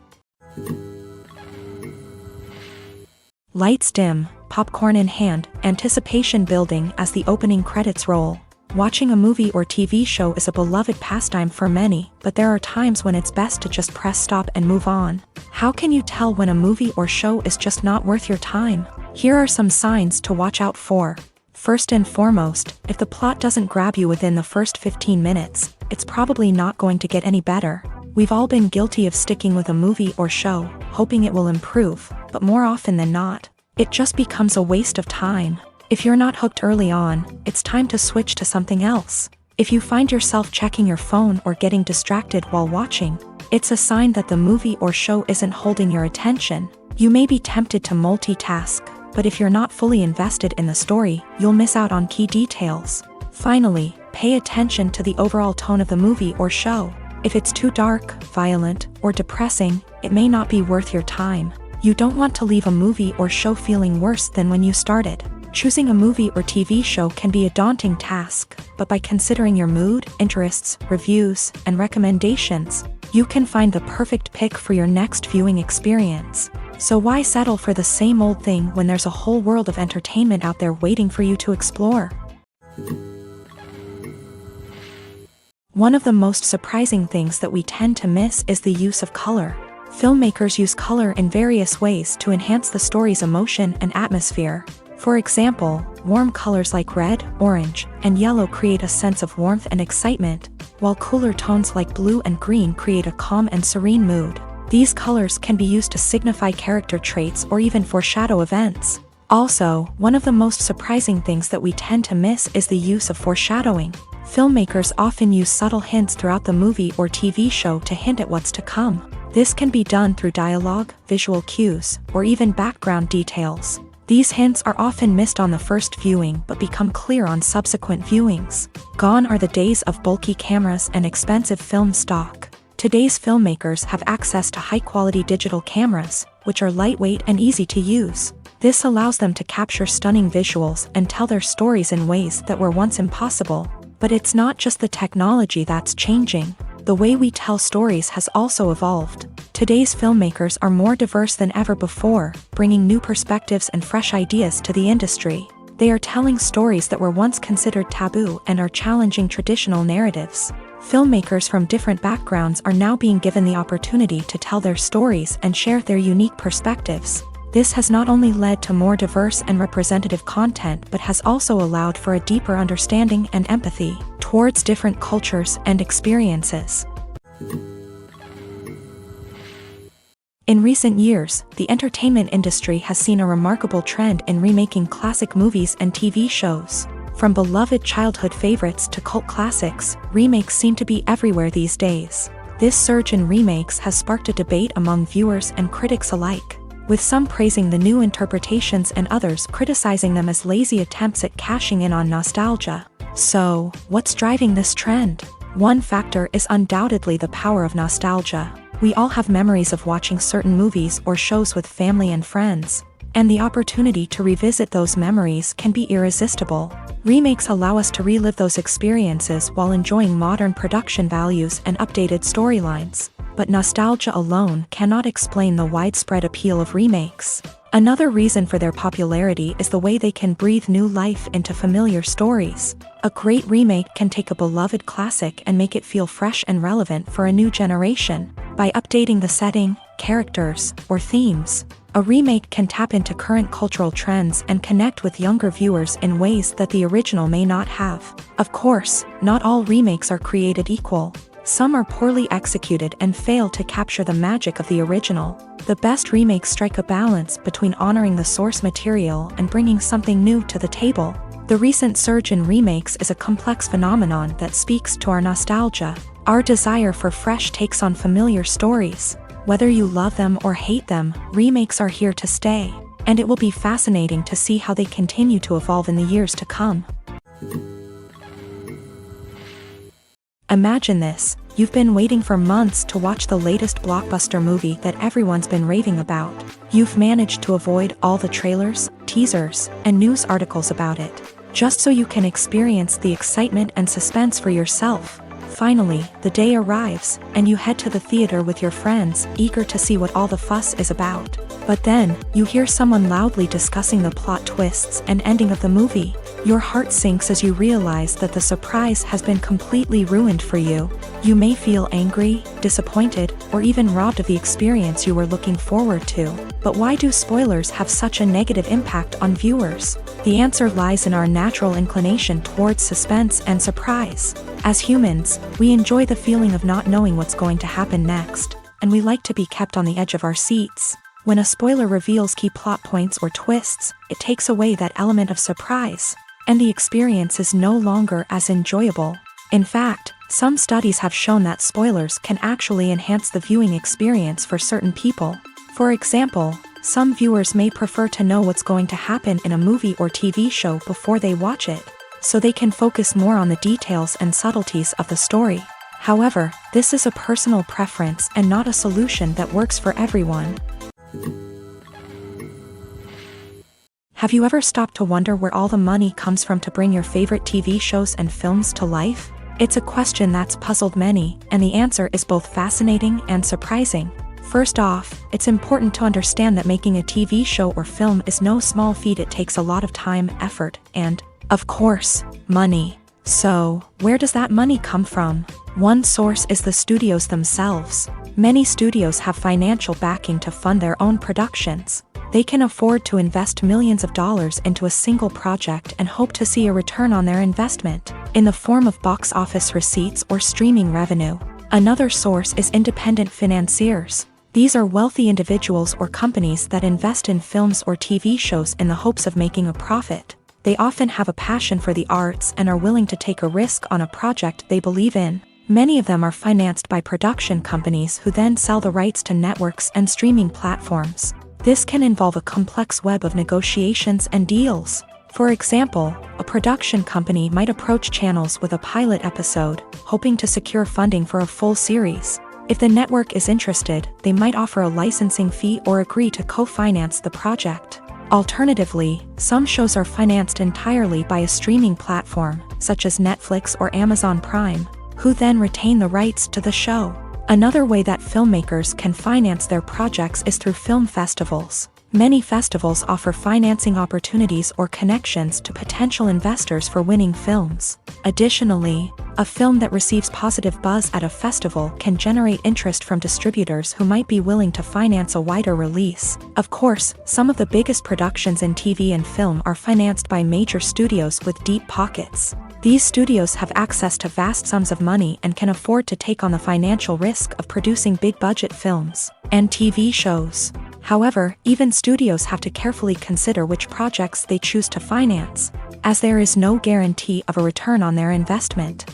Lights dim, popcorn in hand, anticipation building as the opening credits roll. Watching a movie or TV show is a beloved pastime for many, but there are times when it's best to just press stop and move on. How can you tell when a movie or show is just not worth your time? Here are some signs to watch out for. First and foremost, if the plot doesn't grab you within the first 15 minutes, it's probably not going to get any better. We've all been guilty of sticking with a movie or show, hoping it will improve, but more often than not, it just becomes a waste of time. If you're not hooked early on, it's time to switch to something else. If you find yourself checking your phone or getting distracted while watching, it's a sign that the movie or show isn't holding your attention. You may be tempted to multitask, but if you're not fully invested in the story, you'll miss out on key details. Finally, pay attention to the overall tone of the movie or show. If it's too dark, violent, or depressing, it may not be worth your time. You don't want to leave a movie or show feeling worse than when you started. Choosing a movie or TV show can be a daunting task, but by considering your mood, interests, reviews, and recommendations, you can find the perfect pick for your next viewing experience. So why settle for the same old thing when there's a whole world of entertainment out there waiting for you to explore? One of the most surprising things that we tend to miss is the use of color. Filmmakers use color in various ways to enhance the story's emotion and atmosphere. For example, warm colors like red, orange, and yellow create a sense of warmth and excitement, while cooler tones like blue and green create a calm and serene mood. These colors can be used to signify character traits or even foreshadow events. Also, one of the most surprising things that we tend to miss is the use of foreshadowing. Filmmakers often use subtle hints throughout the movie or TV show to hint at what's to come. This can be done through dialogue, visual cues, or even background details. These hints are often missed on the first viewing but become clear on subsequent viewings. Gone are the days of bulky cameras and expensive film stock. Today's filmmakers have access to high-quality digital cameras, which are lightweight and easy to use. This allows them to capture stunning visuals and tell their stories in ways that were once impossible. But it's not just the technology that's changing. the way we tell stories has also evolved. Today's filmmakers are more diverse than ever before, bringing new perspectives and fresh ideas to the industry. They are telling stories that were once considered taboo and are challenging traditional narratives. Filmmakers from different backgrounds are now being given the opportunity to tell their stories and share their unique perspectives. This has not only led to more diverse and representative content but has also allowed for a deeper understanding and empathy towards different cultures and experiences. In recent years, the entertainment industry has seen a remarkable trend in remaking classic movies and TV shows. From beloved childhood favorites to cult classics, remakes seem to be everywhere these days. This surge in remakes has sparked a debate among viewers and critics alike, with some praising the new interpretations and others criticizing them as lazy attempts at cashing in on nostalgia. So, what's driving this trend? One factor is undoubtedly the power of nostalgia. We all have memories of watching certain movies or shows with family and friends, and the opportunity to revisit those memories can be irresistible. Remakes allow us to relive those experiences while enjoying modern production values and updated storylines. But nostalgia alone cannot explain the widespread appeal of remakes. Another reason for their popularity is the way they can breathe new life into familiar stories. A great remake can take a beloved classic and make it feel fresh and relevant for a new generation. By updating the setting, characters, or themes, a remake can tap into current cultural trends and connect with younger viewers in ways that the original may not have. Of course, not all remakes are created equal. Some are poorly executed and fail to capture the magic of the original. The best remakes strike a balance between honoring the source material and bringing something new to the table. The recent surge in remakes is a complex phenomenon that speaks to our nostalgia, our desire for fresh takes on familiar stories. Whether you love them or hate them, remakes are here to stay, and it will be fascinating to see how they continue to evolve in the years to come. Imagine this, you've been waiting for months to watch the latest blockbuster movie that everyone's been raving about. You've managed to avoid all the trailers, teasers, and news articles about it, just so you can experience the excitement and suspense for yourself. Finally, the day arrives, and you head to the theater with your friends, eager to see what all the fuss is about. But then, you hear someone loudly discussing the plot twists and ending of the movie. Your heart sinks as you realize that the surprise has been completely ruined for you. You may feel angry, disappointed, or even robbed of the experience you were looking forward to. But why do spoilers have such a negative impact on viewers? The answer lies in our natural inclination towards suspense and surprise. As humans, we enjoy the feeling of not knowing what's going to happen next, and we like to be kept on the edge of our seats. When a spoiler reveals key plot points or twists, it takes away that element of surprise, and the experience is no longer as enjoyable. In fact, some studies have shown that spoilers can actually enhance the viewing experience for certain people. For example, some viewers may prefer to know what's going to happen in a movie or TV show before they watch it, so they can focus more on the details and subtleties of the story. However, this is a personal preference and not a solution that works for everyone. Have you ever stopped to wonder where all the money comes from to bring your favorite TV shows and films to life? It's a question that's puzzled many, and the answer is both fascinating and surprising. First off, it's important to understand that making a TV show or film is no small feat. It takes a lot of time, effort, and, of course, money. So, where does that money come from? One source is the studios themselves. Many studios have financial backing to fund their own productions. They can afford to invest millions of dollars into a single project and hope to see a return on their investment, in the form of box office receipts or streaming revenue. Another source is independent financiers. These are wealthy individuals or companies that invest in films or TV shows in the hopes of making a profit. They often have a passion for the arts and are willing to take a risk on a project they believe in. Many of them are financed by production companies who then sell the rights to networks and streaming platforms. This can involve a complex web of negotiations and deals. For example, a production company might approach channels with a pilot episode, hoping to secure funding for a full series. If the network is interested, they might offer a licensing fee or agree to co-finance the project. Alternatively, some shows are financed entirely by a streaming platform, such as Netflix or Amazon Prime. who then retain the rights to the show. Another way that filmmakers can finance their projects is through film festivals. Many festivals offer financing opportunities or connections to potential investors for winning films. Additionally, a film that receives positive buzz at a festival can generate interest from distributors who might be willing to finance a wider release. Of course, some of the biggest productions in TV and film are financed by major studios with deep pockets. These studios have access to vast sums of money and can afford to take on the financial risk of producing big-budget films and TV shows. However, even studios have to carefully consider which projects they choose to finance, as there is no guarantee of a return on their investment.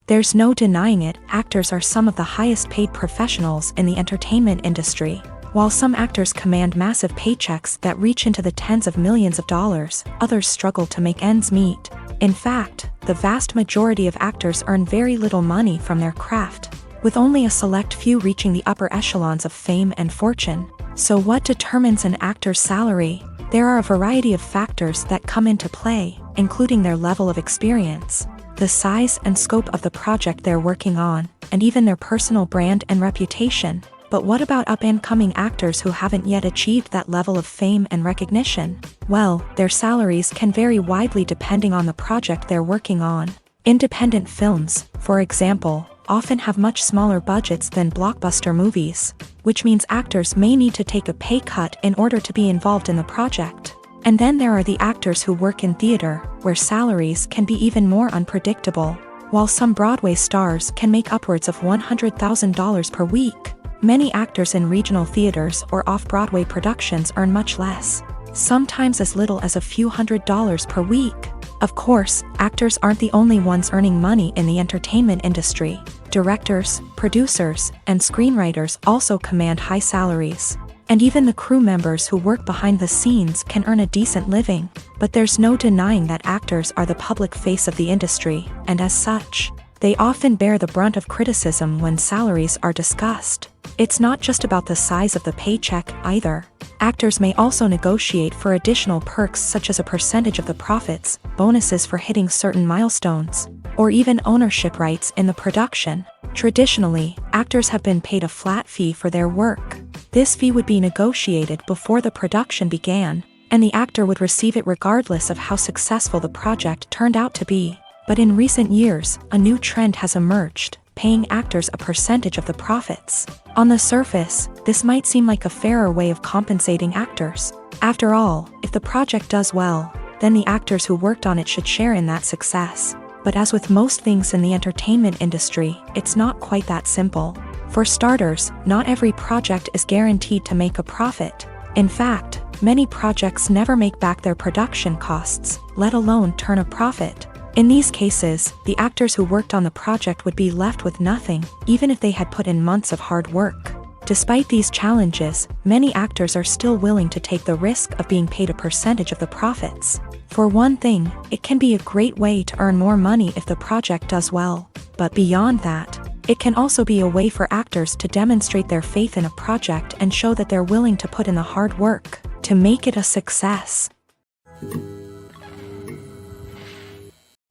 There's no denying it, actors are some of the highest paid professionals in the entertainment industry. While some actors command massive paychecks that reach into the tens of millions of dollars, others struggle to make ends meet. In fact, the vast majority of actors earn very little money from their craft, with only a select few reaching the upper echelons of fame and fortune. So what determines an actor's salary? There are a variety of factors that come into play, including their level of experience, the size and scope of the project they're working on, and even their personal brand and reputation. But what about up-and-coming actors who haven't yet achieved that level of fame and recognition? Well, their salaries can vary widely depending on the project they're working on. Independent films, for example, often have much smaller budgets than blockbuster movies, which means actors may need to take a pay cut in order to be involved in the project. And then there are the actors who work in theater, where salaries can be even more unpredictable. While some Broadway stars can make upwards of $100,000 per week, many actors in regional theaters or off-Broadway productions earn much less, sometimes as little as a few $100s per week. Of course, actors aren't the only ones earning money in the entertainment industry. Directors, producers, and screenwriters also command high salaries. And even the crew members who work behind the scenes can earn a decent living. But there's no denying that actors are the public face of the industry, and as such, they often bear the brunt of criticism when salaries are discussed. It's not just about the size of the paycheck, either. Actors may also negotiate for additional perks such as a percentage of the profits, bonuses for hitting certain milestones, or even ownership rights in the production. Traditionally, actors have been paid a flat fee for their work. This fee would be negotiated before the production began, and the actor would receive it regardless of how successful the project turned out to be. But in recent years, a new trend has emerged, paying actors a percentage of the profits. On the surface, this might seem like a fairer way of compensating actors. After all, if the project does well, then the actors who worked on it should share in that success. But as with most things in the entertainment industry, it's not quite that simple. For starters, not every project is guaranteed to make a profit. In fact, many projects never make back their production costs, let alone turn a profit. In these cases, the actors who worked on the project would be left with nothing, even if they had put in months of hard work. Despite these challenges, many actors are still willing to take the risk of being paid a percentage of the profits. For one thing, it can be a great way to earn more money if the project does well. But beyond that, it can also be a way for actors to demonstrate their faith in a project and show that they're willing to put in the hard work to make it a success.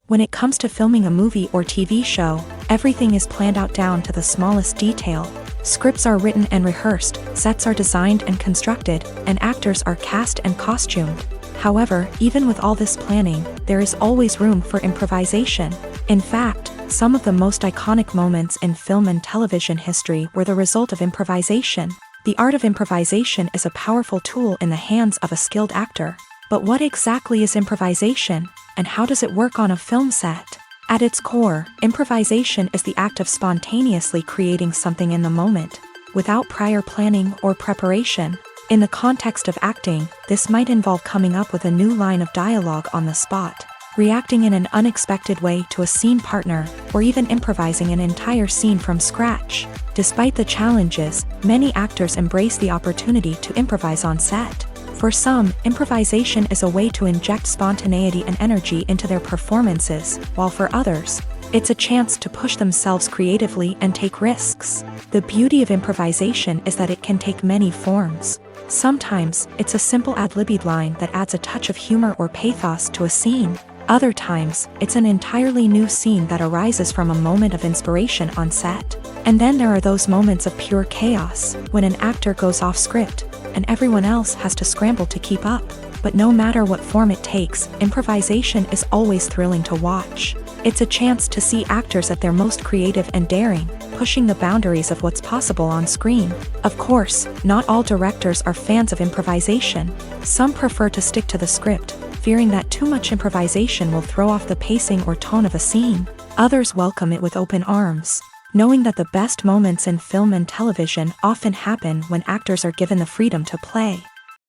When it comes to filming a movie or TV show, everything is planned out down to the smallest detail. Scripts are written and rehearsed, sets are designed and constructed, and actors are cast and costumed. However, even with all this planning, there is always room for improvisation. In fact, some of the most iconic moments in film and television history were the result of improvisation. The art of improvisation is a powerful tool in the hands of a skilled actor. But what exactly is improvisation, and how does it work on a film set? At its core, improvisation is the act of spontaneously creating something in the moment, without prior planning or preparation. In the context of acting, this might involve coming up with a new line of dialogue on the spot, reacting in an unexpected way to a scene partner, or even improvising an entire scene from scratch. Despite the challenges, many actors embrace the opportunity to improvise on set. For some, improvisation is a way to inject spontaneity and energy into their performances, while for others, it's a chance to push themselves creatively and take risks. The beauty of improvisation is that it can take many forms. Sometimes, it's a simple ad-libbed line that adds a touch of humor or pathos to a scene. Other times, it's an entirely new scene that arises from a moment of inspiration on set. And then there are those moments of pure chaos, when an actor goes off script, and everyone else has to scramble to keep up. But no matter what form it takes, improvisation is always thrilling to watch. It's a chance to see actors at their most creative and daring, pushing the boundaries of what's possible on screen. Of course, not all directors are fans of improvisation. Some prefer to stick to the script, fearing that too much improvisation will throw off the pacing or tone of a scene. Others welcome it with open arms, knowing that the best moments in film and television often happen when actors are given the freedom to play.